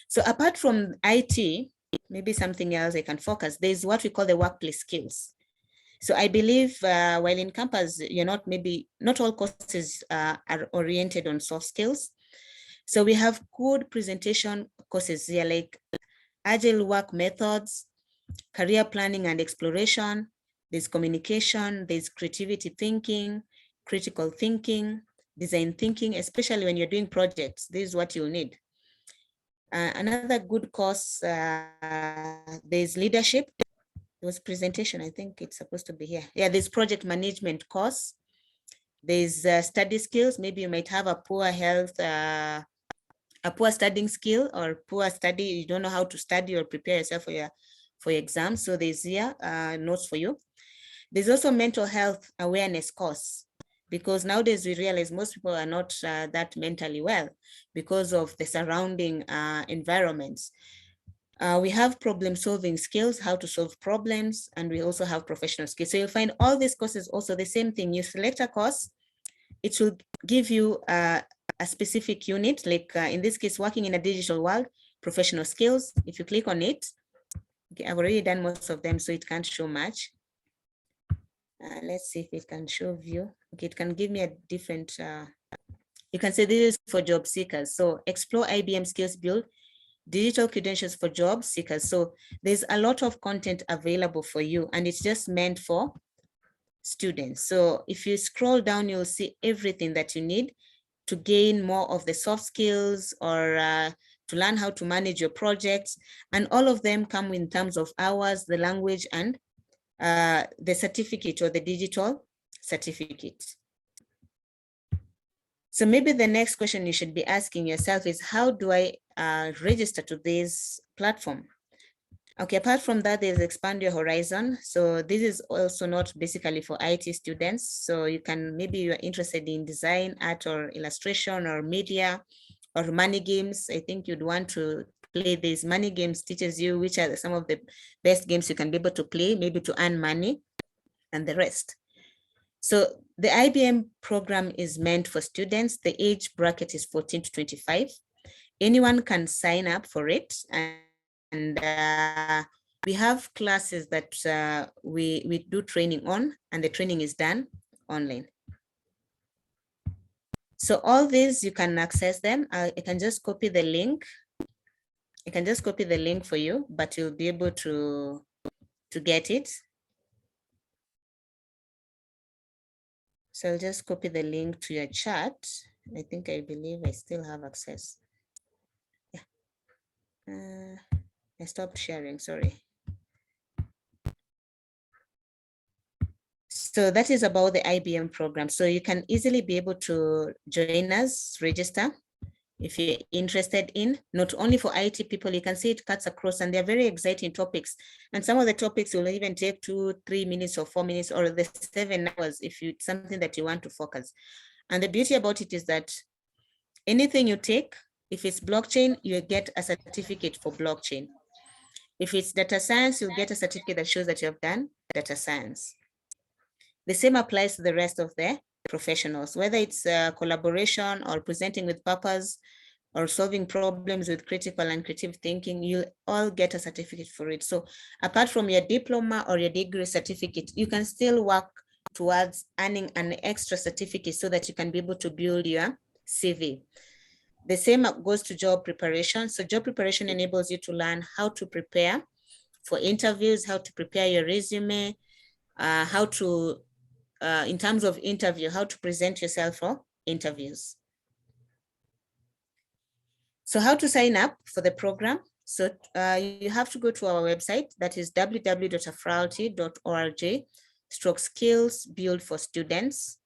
So apart from IT, maybe something else I can focus, there's what we call the workplace skills. So I believe while in campus, not all courses are oriented on soft skills. So we have good presentation courses here, like agile work methods, career planning and exploration, there's communication, there's creativity thinking, critical thinking, design thinking, especially when you're doing projects. This is what you'll need. Another good course, there's leadership. There was presentation, I think it's supposed to be here. Yeah, there's project management course. There's study skills. Maybe you might have a poor health, a poor studying skill, or poor study. You don't know how to study or prepare yourself for your exams. So there's here notes for you. There's also mental health awareness course, because nowadays we realize most people are not that mentally well because of the surrounding environments. We have problem solving skills, how to solve problems, and we also have professional skills. So you'll find all these courses also the same thing. You select a course, it will give you a specific unit, like in this case, working in a digital world, professional skills. If you click on it, okay, I've already done most of them, so it can't show much. Let's see if it can show view. Okay, it can give me a different, you can say this is for job seekers. So explore IBM skills build, digital credentials for job seekers. So there's a lot of content available for you, and it's just meant for students. So if you scroll down, you'll see everything that you need to gain more of the soft skills, or to learn how to manage your projects. And all of them come in terms of hours, the language, and the certificate or the digital certificate. So maybe the next question you should be asking yourself is, how do I register to this platform? Okay, apart from that, there's Expand Your Horizon. So this is also not basically for IT students. So you can, maybe you're interested in design, art, or illustration, or media, or money games. I think you'd want to play these money games, teaches you which are some of the best games you can be able to play, maybe to earn money and the rest. So the IBM program is meant for students. The age bracket is 14 to 25. Anyone can sign up for it. And we have classes that we do training on, and the training is done online. So all these, you can access them. I can just copy the link. I can just copy the link for you, but you'll be able to get it. So I'll just copy the link to your chat. I believe I still have access. Yeah. I stopped sharing, sorry. So that is about the IBM program. So you can easily be able to join us, register if you're interested in, not only for IT people, you can see it cuts across, and they're very exciting topics. And some of the topics will even take 2-3 minutes or 4 minutes or the 7 hours if it's something that you want to focus. And the beauty about it is that anything you take, if it's blockchain, you get a certificate for blockchain. If it's data science, you'll get a certificate that shows that you have done data science. The same applies to the rest of the professionals, whether it's collaboration or presenting with purpose or solving problems with critical and creative thinking, you all get a certificate for it. So apart from your diploma or your degree certificate, you can still work towards earning an extra certificate so that you can be able to build your CV. The same goes to job preparation. So job preparation enables you to learn how to prepare for interviews, how to prepare your resume, how to, in terms of interview, how to present yourself for interviews. So how to sign up for the program? So you have to go to our website, that is www.afralty.org/skills build for students.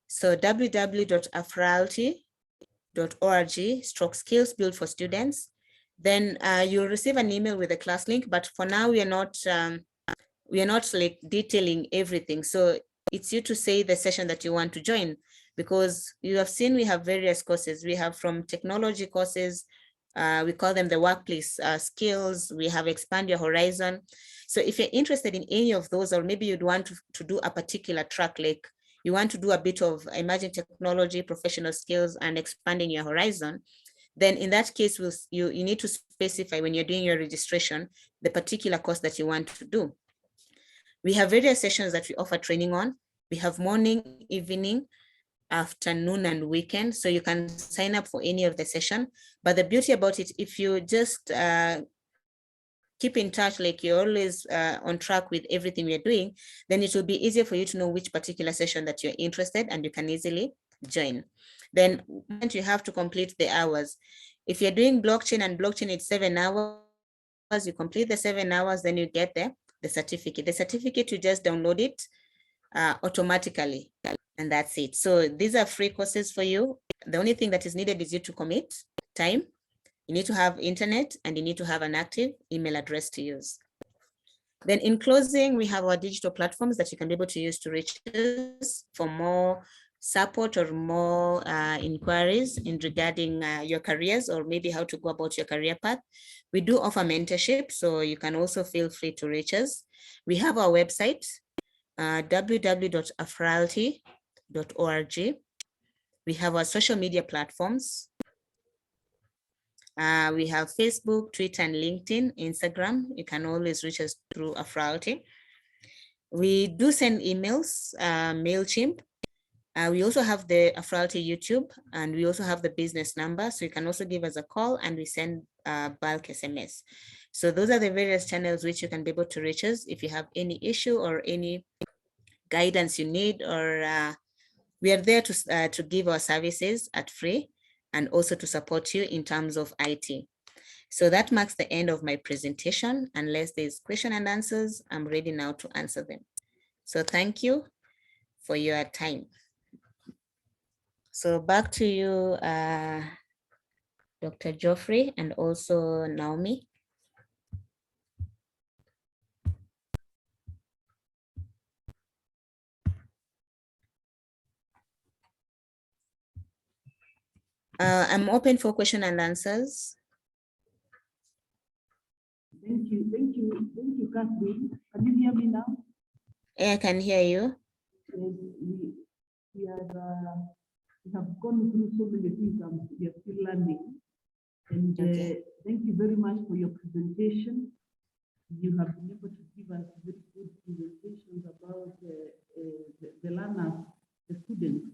So www.afralty.org/skills build for students. Then you'll receive an email with a class link, but for now we are not like detailing everything. So it's you to say the session that you want to join, because you have seen we have various courses. We have from technology courses, we call them the workplace skills. We have expand your horizon. So if you're interested in any of those, or maybe you'd want to do a particular track, like you want to do a bit of emerging technology, professional skills, and expanding your horizon, then in that case, you need to specify when you're doing your registration, the particular course that you want to do. We have various sessions that we offer training on. We have morning, evening, afternoon, and weekend. So you can sign up for any of the session. But the beauty about it, if you just keep in touch, like you're always on track with everything we're doing, then it will be easier for you to know which particular session that you're interested, and you can easily join. Then you have to complete the hours. If you're doing blockchain and blockchain, it's 7 hours, you complete the 7 hours, then you get the certificate. The certificate, you just download it automatically, and that's it. So these are free courses for you. The only thing that is needed is you to commit time. You need to have internet, and you need to have an active email address to use. Then in closing, we have our digital platforms that you can be able to use to reach us for more support or more inquiries in regarding your careers, or maybe how to go about your career path. We do offer mentorship, so you can also feel free to reach us. We have our website, www.afralty.org. We have our social media platforms. We have Facebook, Twitter, and LinkedIn, Instagram. You can always reach us through Afralty. We do send emails, MailChimp. We also have the Afralty YouTube, and we also have the business number. So you can also give us a call, and we send bulk SMS. So those are the various channels which you can be able to reach us if you have any issue or any guidance you need, or we are there to give our services at free, and also to support you in terms of IT. So that marks the end of my presentation. Unless there's question and answers, I'm ready now to answer them. So thank you for your time. So back to you, Dr. Geoffrey, and also Naomi. I'm open for question and answers. Thank you, Catherine. Can you hear me now? I can hear you. Yes, we have gone through so many things and we are still learning. And Okay. thank you very much for your presentation. You have been able to give us very good presentations about the learners, the students.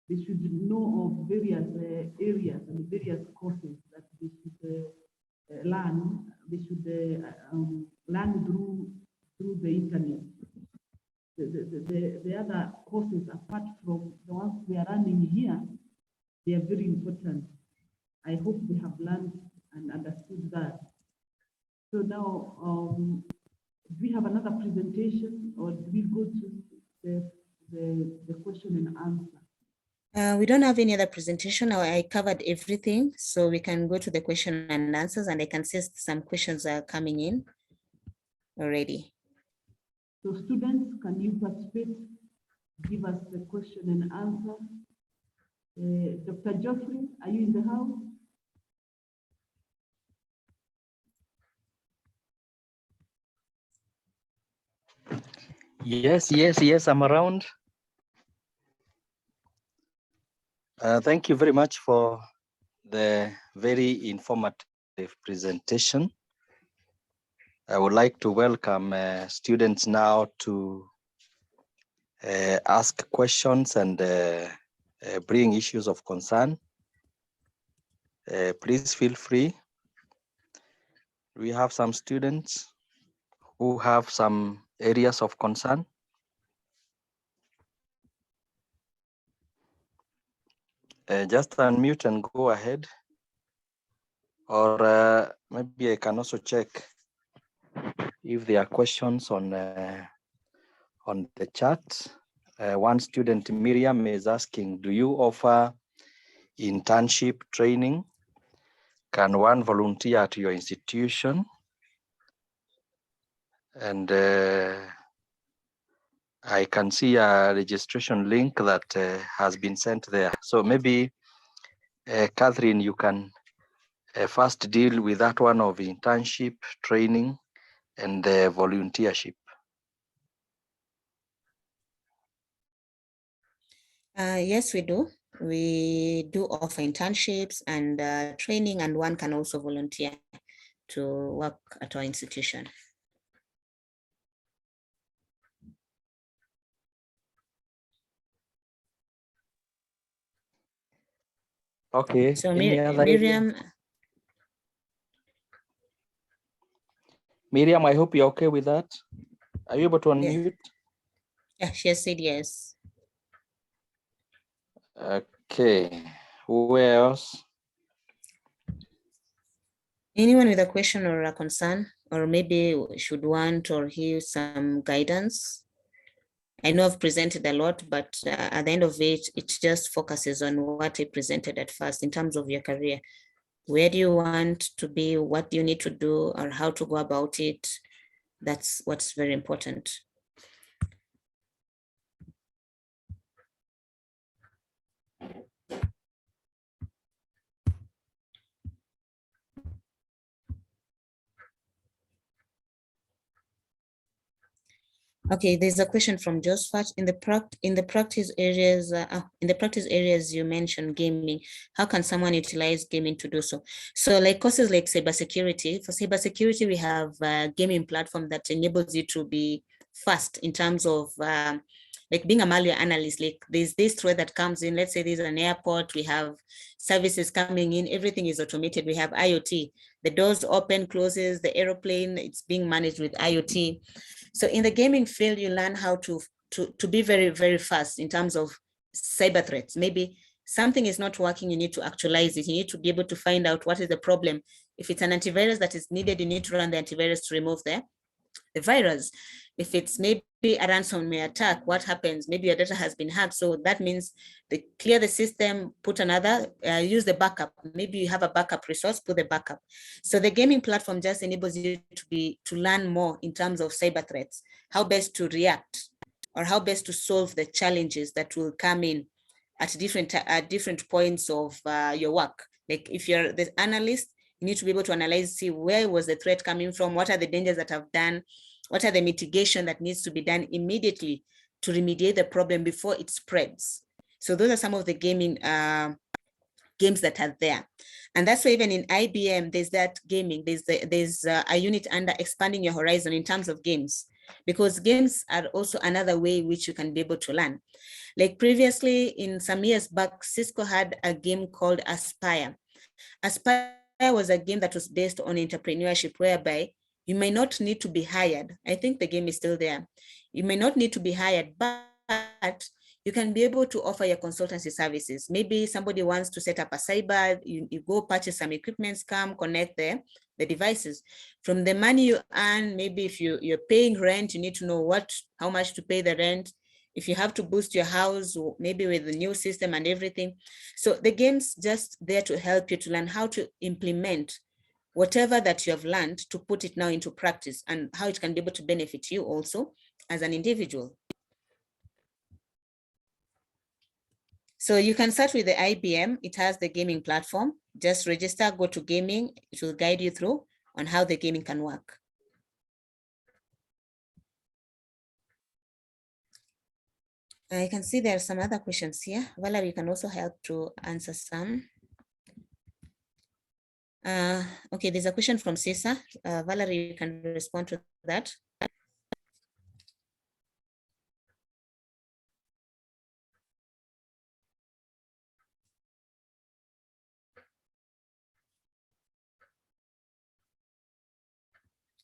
They should know of various areas and various courses that they should learn. They should learn through the internet. The other courses, apart from the ones we are running here, they are very important. I hope they have learned and understood that. So now, do we have another presentation, or do we go to the question and answer? We don't have any other presentation. I covered everything, so we can go to the question and answers, and I can see some questions are coming in already. So students, can you participate? Give us the question and answer. Dr. Geoffrey, are you in the house? Yes, I'm around. Thank you very much for the very informative presentation. I would like to welcome students now to ask questions and bring issues of concern. Please feel free. We have some students who have some areas of concern. Just unmute and go ahead. Or maybe I can also check if there are questions on the chat. One student, Miriam, is asking, do you offer internship training? Can one volunteer at your institution? And I can see a registration link that has been sent there. So maybe, Catherine, you can first deal with that one of internship training and volunteership. Yes, we do. We do offer internships and training, and one can also volunteer to work at our institution. Okay. So Miriam, I hope you're okay with that. Are you able to unmute? Yeah, she has said yes. Okay. Who else? Anyone with a question or a concern, or maybe should want or hear some guidance? I know I've presented a lot, but at the end of it, it just focuses on what I presented at first in terms of your career. Where do you want to be? What do you need to do, or how to go about it? That's what's very important. Okay, there's a question from Josephat. In the practice areas you mentioned gaming, how can someone utilize gaming to do so? So like courses like cybersecurity, for cybersecurity, we have a gaming platform that enables you to be fast in terms of like being a malware analyst. Like there's this threat that comes in, let's say there's an airport, we have services coming in, everything is automated. We have IoT, the doors open, closes, the airplane, it's being managed with IoT. So in the gaming field, you learn how to be very, very fast in terms of cyber threats. Maybe something is not working, you need to actualize it. You need to be able to find out what is the problem. If it's an antivirus that is needed, you need to run the antivirus to remove the virus. If it's maybe a ransomware attack, what happens? Maybe your data has been hacked. So that means they clear the system, put another, use the backup. Maybe you have a backup resource, put the backup. So the gaming platform just enables you to learn more in terms of cyber threats, how best to react or how best to solve the challenges that will come in at different points of your work. Like if you're the analyst, you need to be able to analyze, see where was the threat coming from, what are the dangers that I've done, what are the mitigation that needs to be done immediately to remediate the problem before it spreads. So those are some of the games that are there. And that's why even in IBM, there's that gaming, there's a unit under expanding your horizon in terms of games, because games are also another way which you can be able to learn. Like previously, in some years back, Cisco had a game called Aspire. Aspire was a game that was based on entrepreneurship, whereby you may not need to be hired. I think the game is still there. You may not need to be hired, but you can be able to offer your consultancy services. Maybe somebody wants to set up a cyber, you go purchase some equipment, come connect the devices. From the money you earn, maybe if you're paying rent, you need to know how much to pay the rent. If you have to boost your house, maybe with the new system and everything. So the game's just there to help you to learn how to implement whatever that you have learned, to put it now into practice, and how it can be able to benefit you also as an individual. So you can start with the IBM. It has the gaming platform. Just register, go to gaming. It will guide you through on how the gaming can work. I can see there are some other questions here. Valerie, you can also help to answer some. Okay, there's a question from Cesar. Valerie, you can respond to that.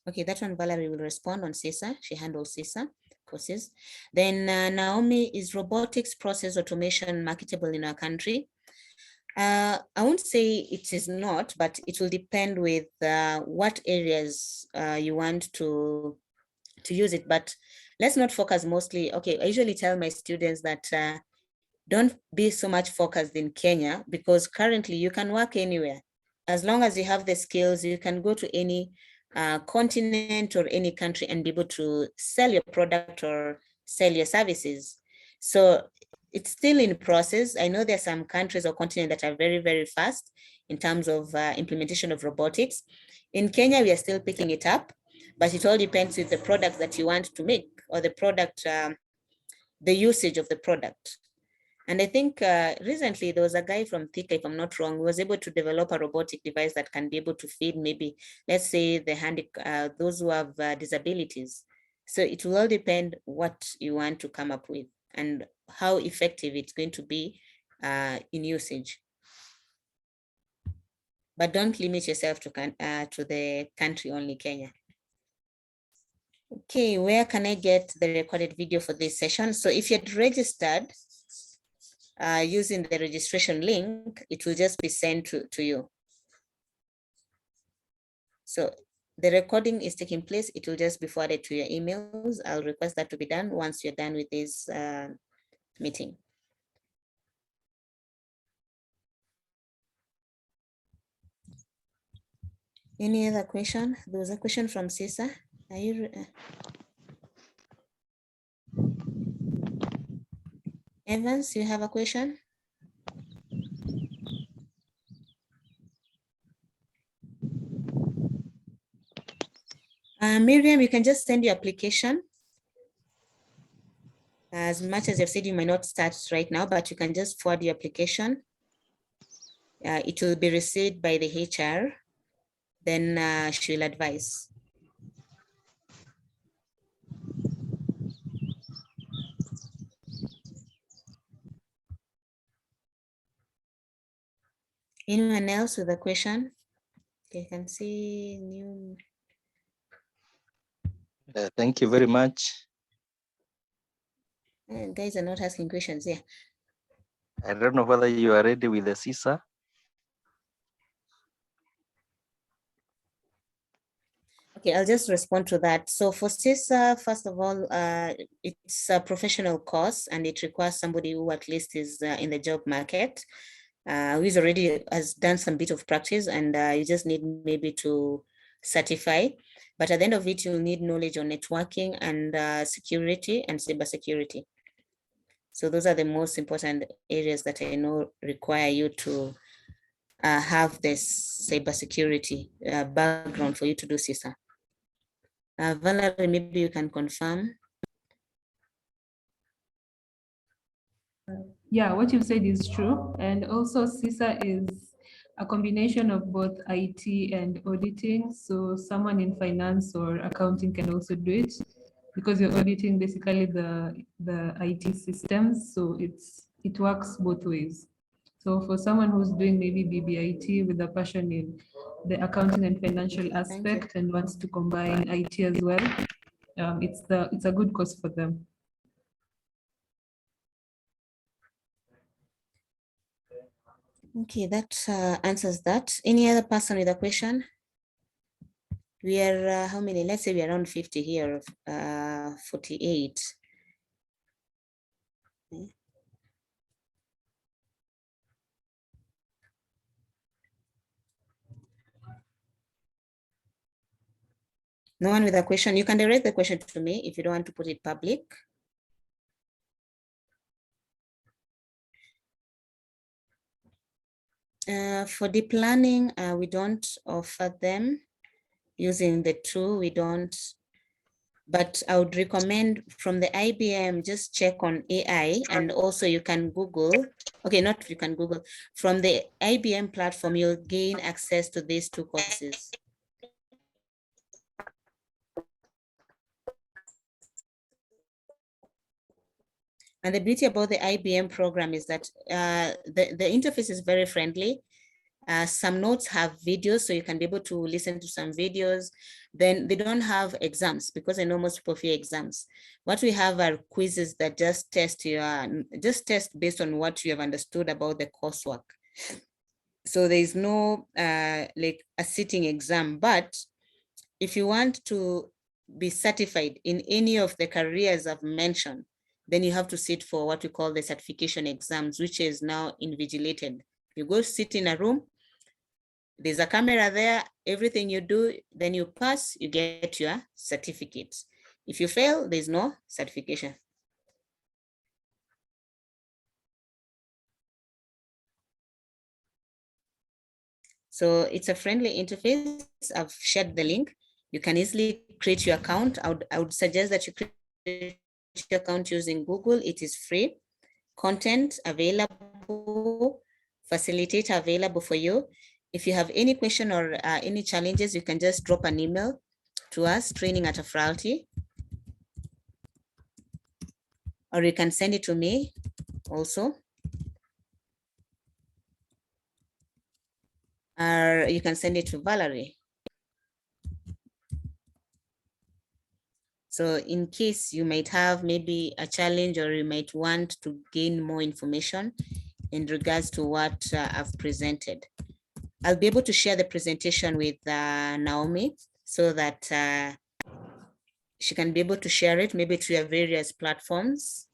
Okay, that one Valerie will respond on CISA. She handles CISA courses. Then Naomi, is robotics process automation marketable in our country? I won't say it is not, but it will depend with what areas you want to use it. But let's not focus mostly. Okay, I usually tell my students that don't be so much focused in Kenya, because currently you can work anywhere. As long as you have the skills, you can go to any continent or any country and be able to sell your product or sell your services. So it's still in process. I know there's some countries or continents that are very, very fast in terms of implementation of robotics. In Kenya, we are still picking it up, but it all depends with the product that you want to make, or the product, the usage of the product. And I think recently there was a guy from Thika, if I'm not wrong, who was able to develop a robotic device that can be able to feed maybe, let's say, those who have disabilities. So it will all depend what you want to come up with and how effective it's going to be in usage. But don't limit yourself to the country only, Kenya. Okay, where can I get the recorded video for this session? So if you're registered, using the registration link, it will just be sent to you. So the recording is taking place. It will just be forwarded to your emails. I'll request that to be done once you're done with this meeting. Any other question? There was a question from Cesar. Are you? Evans, you have a question? Miriam, you can just send your application. As much as I've said, you might not start right now, but you can just forward your application. It will be received by the HR. Then she'll advise. Anyone else with a question? Okay, I can see new. Thank you very much. Guys are not asking questions here. I don't know whether you are ready with the CISA. Okay, I'll just respond to that. So for CISA, first of all, it's a professional course, and it requires somebody who at least is in the job market, who is already has done some bit of practice, and you just need maybe to certify. But at the end of it, you'll need knowledge on networking and security and cybersecurity. So those are the most important areas that I know require you to have this cybersecurity background for you to do CISA. Valerie, maybe you can confirm. Yeah, what you've said is true. And also CISA is a combination of both IT and auditing. So someone in finance or accounting can also do it because you're auditing basically the IT systems. So it works both ways. So for someone who's doing maybe BBIT with a passion in the accounting and financial aspect and wants to combine IT as well, it's a good course for them. Okay, that answers that. Any other person with a question? We are how many? Let's say we're around 50 here, 48. No one with a question. You can direct the question to me if you don't want to put it public. For the planning, we don't offer them using the tool. We don't, but I would recommend from the IBM, just check on AI, and also you can Google. Okay, not you can Google. From the IBM platform, you'll gain access to these two courses. And the beauty about the IBM program is that the interface is very friendly. Some notes have videos, so you can be able to listen to some videos. Then they don't have exams because I know most people fear exams. What we have are quizzes that just test based on what you have understood about the coursework. So there is no like a sitting exam, but if you want to be certified in any of the careers I've mentioned, then you have to sit for what we call the certification exams, which is now invigilated. You go sit in a room, there's a camera there, everything you do, then you pass, you get your certificate. If you fail, there's no certification. So it's a friendly interface. I've shared the link. You can easily create your account. I would suggest that you create your account using Google. It is free. Content available, facilitator available for you. If you have any question or any challenges, you can just drop an email to us, training@afralty, or you can send it to me also. Or you can send it to Valerie. So in case you might have maybe a challenge or you might want to gain more information in regards to what I've presented. I'll be able to share the presentation with Naomi so that she can be able to share it maybe to your various platforms.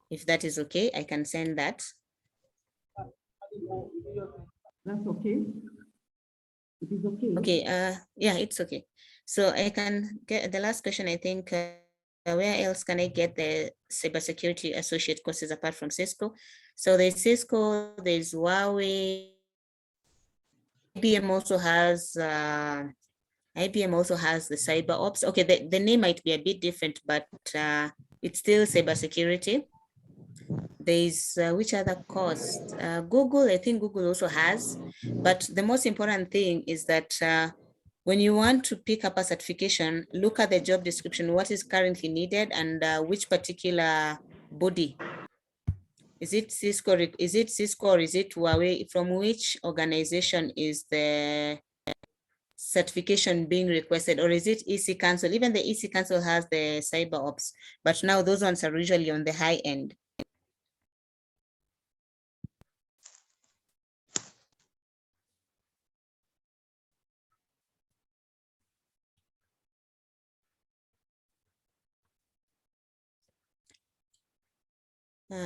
If that is okay, I can send that. That's okay. It is okay. Okay, yeah, it's okay. So I can get the last question, I think, where else can I get the cybersecurity associate courses apart from Cisco? So there's Cisco, there's Huawei. IBM also has the cyber ops. Okay, the name might be a bit different, but it's still cybersecurity. There's which other course? Google, I think Google also has, but the most important thing is that when you want to pick up a certification, look at the job description, what is currently needed and which particular body. Is it Cisco or is it Huawei? From which organization is the certification being requested, or is it EC Council? Even the EC Council has the cyber ops, but now those ones are usually on the high end.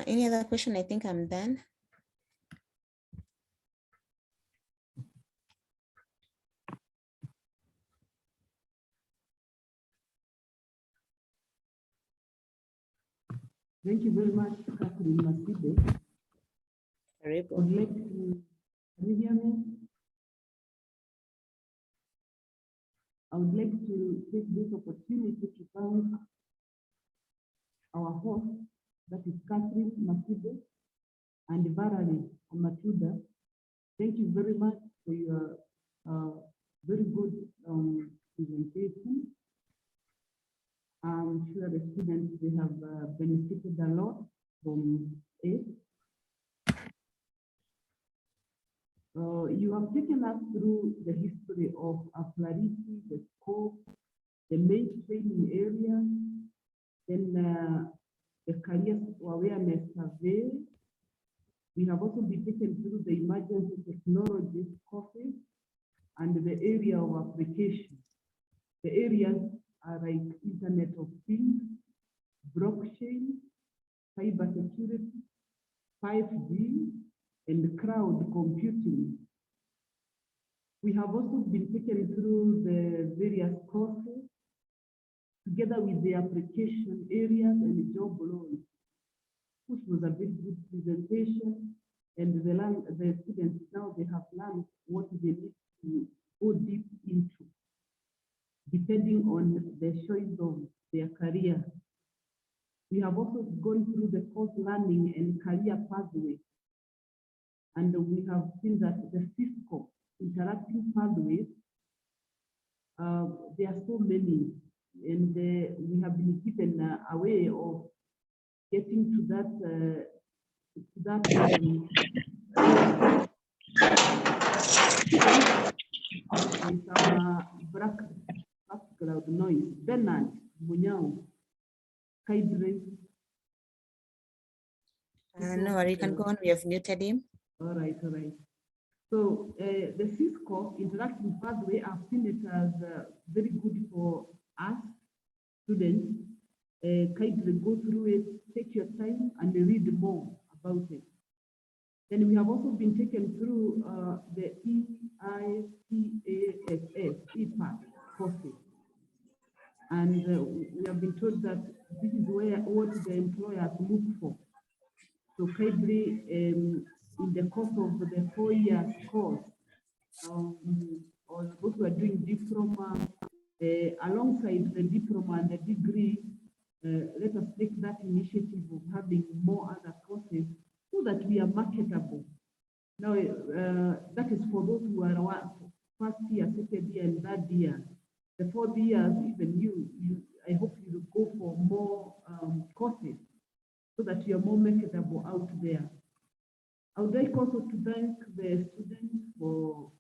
Any other question? I think I'm done. Thank you very much, Catherine Masibe. I would like to, can you hear me? I would like to take this opportunity to thank our host, that is Catherine Masibe and Valerie Matuda. Thank you very much for your very good presentation. I'm sure the students, they have benefited a lot from it. You have taken us through the history of Aflariti, the scope, the main training area, then the career awareness survey. We have also been taken through the emergency technology courses and the area of application. The areas are like Internet of Things, blockchain, cybersecurity, 5G, and cloud computing. We have also been taken through the various courses together with the application areas and job roles, which was a very good presentation. And the students now, they have learned what they need to go deep into, depending on the choice of their career. We have also gone through the course learning and career pathway. And we have seen that the Cisco interactive pathways, there are so many, and we have been given a way of getting to that background noise. Bernard Munyao, Kaidre. No worry, you can go on. We have muted him. All right, all right. So the Cisco interactive pathway, I've seen it as very good for us students. Kindly go through it, take your time and read more about it. Then we have also been taken through the EICASS courses. And we have been told that this is what the employers look for. So kindly, in the course of the 4 years course, or those who are doing diploma, alongside the diploma and the degree, let us take that initiative of having more other courses so that we are marketable. Now, that is for those who are first year, second year, and third year. The 4th years, even I hope you will go for more courses so that you are more marketable out there. I would like also to thank the students for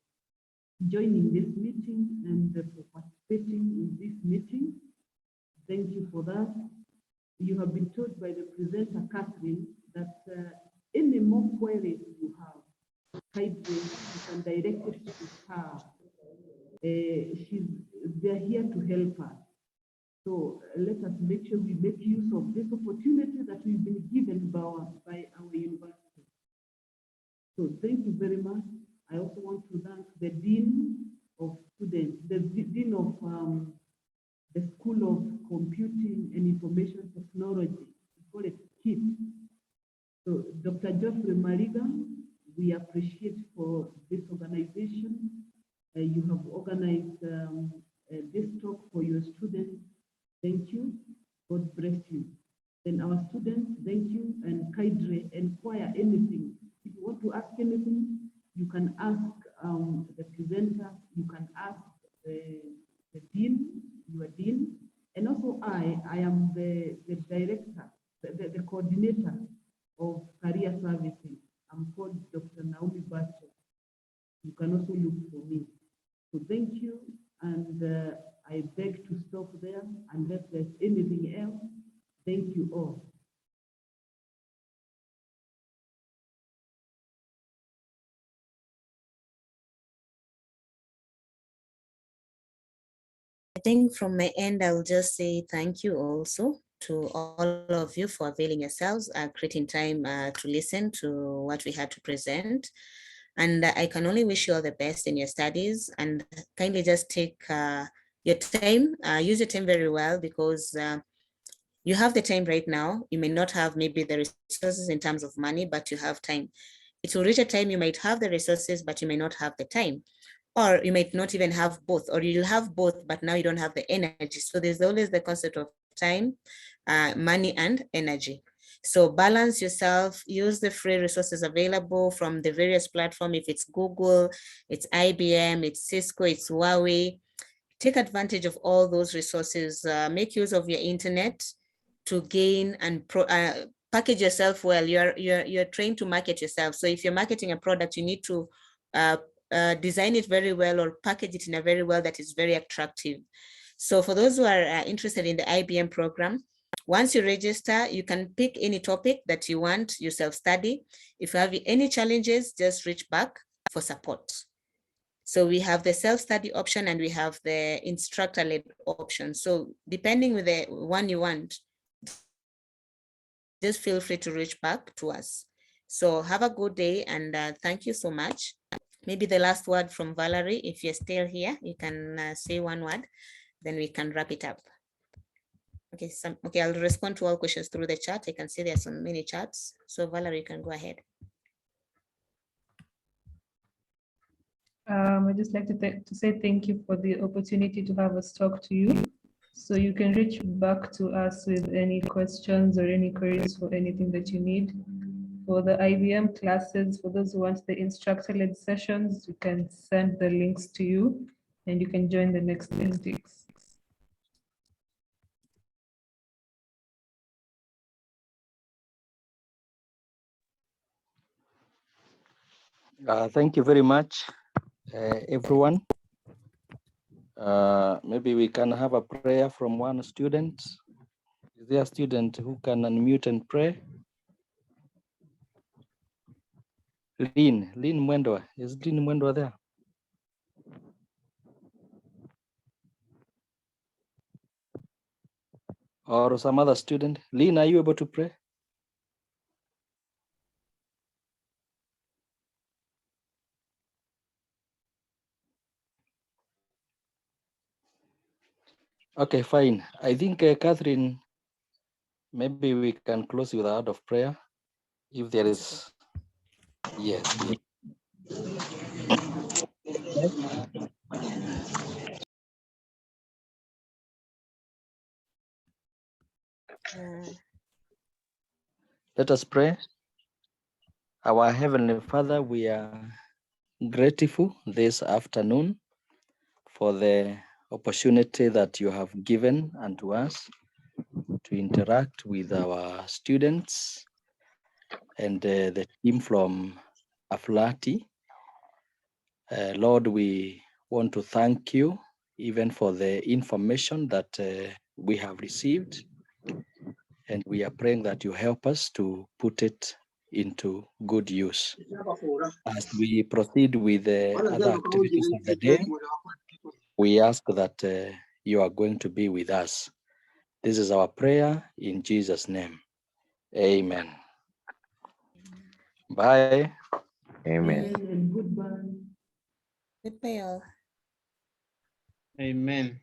joining this meeting and for participating in this meeting. Thank you for that. You have been told by the presenter, Catherine, that any more queries you have, you can direct it to her. They're here to help us. So let us make sure we make use of this opportunity that we've been given by our university. So thank you very much. I also want to thank the Dean of Students, the Dean of the School of Computing and Information Technology, we call it KIT. So Dr. Geoffrey Mariga, we appreciate for this organization. You have organized this talk for your students. Thank you. God bless you. Then our students, thank you. And Kaidre, inquire anything. If you want to ask anything, you can ask the presenter, you can ask the dean, your dean, and also I am the director, the coordinator of career services. I'm called Dr. Naomi Bacho. You can also look for me. So thank you, and I beg to stop there unless there's anything else. Thank you all. I think from my end, I'll just say thank you also to all of you for availing yourselves, creating time to listen to what we had to present. And I can only wish you all the best in your studies, and kindly just take your time, use your time very well, because You have the time right now. You may not have maybe the resources in terms of money, but you have time. It will reach a time you might have the resources, but you may not have the time. Or you might not even have both, or you'll have both, but now you don't have the energy. So there's always the concept of time, money, and energy. So balance yourself, use the free resources available from the various platforms. If it's Google, it's IBM, it's Cisco, it's Huawei. Take advantage of all those resources, make use of your internet to gain and package yourself well. You're trained to market yourself. So if you're marketing a product, you need to design it very well or package it in a very well that is very attractive. So for those who are interested in the IBM program, once you register, you can pick any topic that you want, you self-study. If you have any challenges, just reach back for support. So we have the self-study option and we have the instructor-led option. So depending with the one you want, just feel free to reach back to us. So have a good day and thank you so much. Maybe the last word from Valerie, if you're still here, you can say one word, then we can wrap it up. Okay, okay, I'll respond to all questions through the chat. I can see there's so many chats. So Valerie, you can go ahead. I'd just like to say thank you for the opportunity to have us talk to you. So you can reach back to us with any questions or any queries for anything that you need. For the IBM classes, for those who want the instructor-led sessions, we can send the links to you and you can join the next meetings. Thank you very much, everyone. Maybe we can have a prayer from one student. Is there a student who can unmute and pray? Lynn Mwendwa. Is Lynn Mwendwa there? Or some other student? Lynn, are you able to pray? Okay, fine. I think Catherine, maybe we can close with a word of prayer. If there is, yes. Let us pray. Our Heavenly Father, we are grateful this afternoon for the opportunity that you have given unto us to interact with our students and the team from Aflati. Lord, we want to thank you even for the information that we have received. And we are praying that you help us to put it into good use. As we proceed with the other activities of the day, we ask that you are going to be with us. This is our prayer in Jesus' name. Amen. Bye. Amen. And goodbye. Goodbye all. Amen.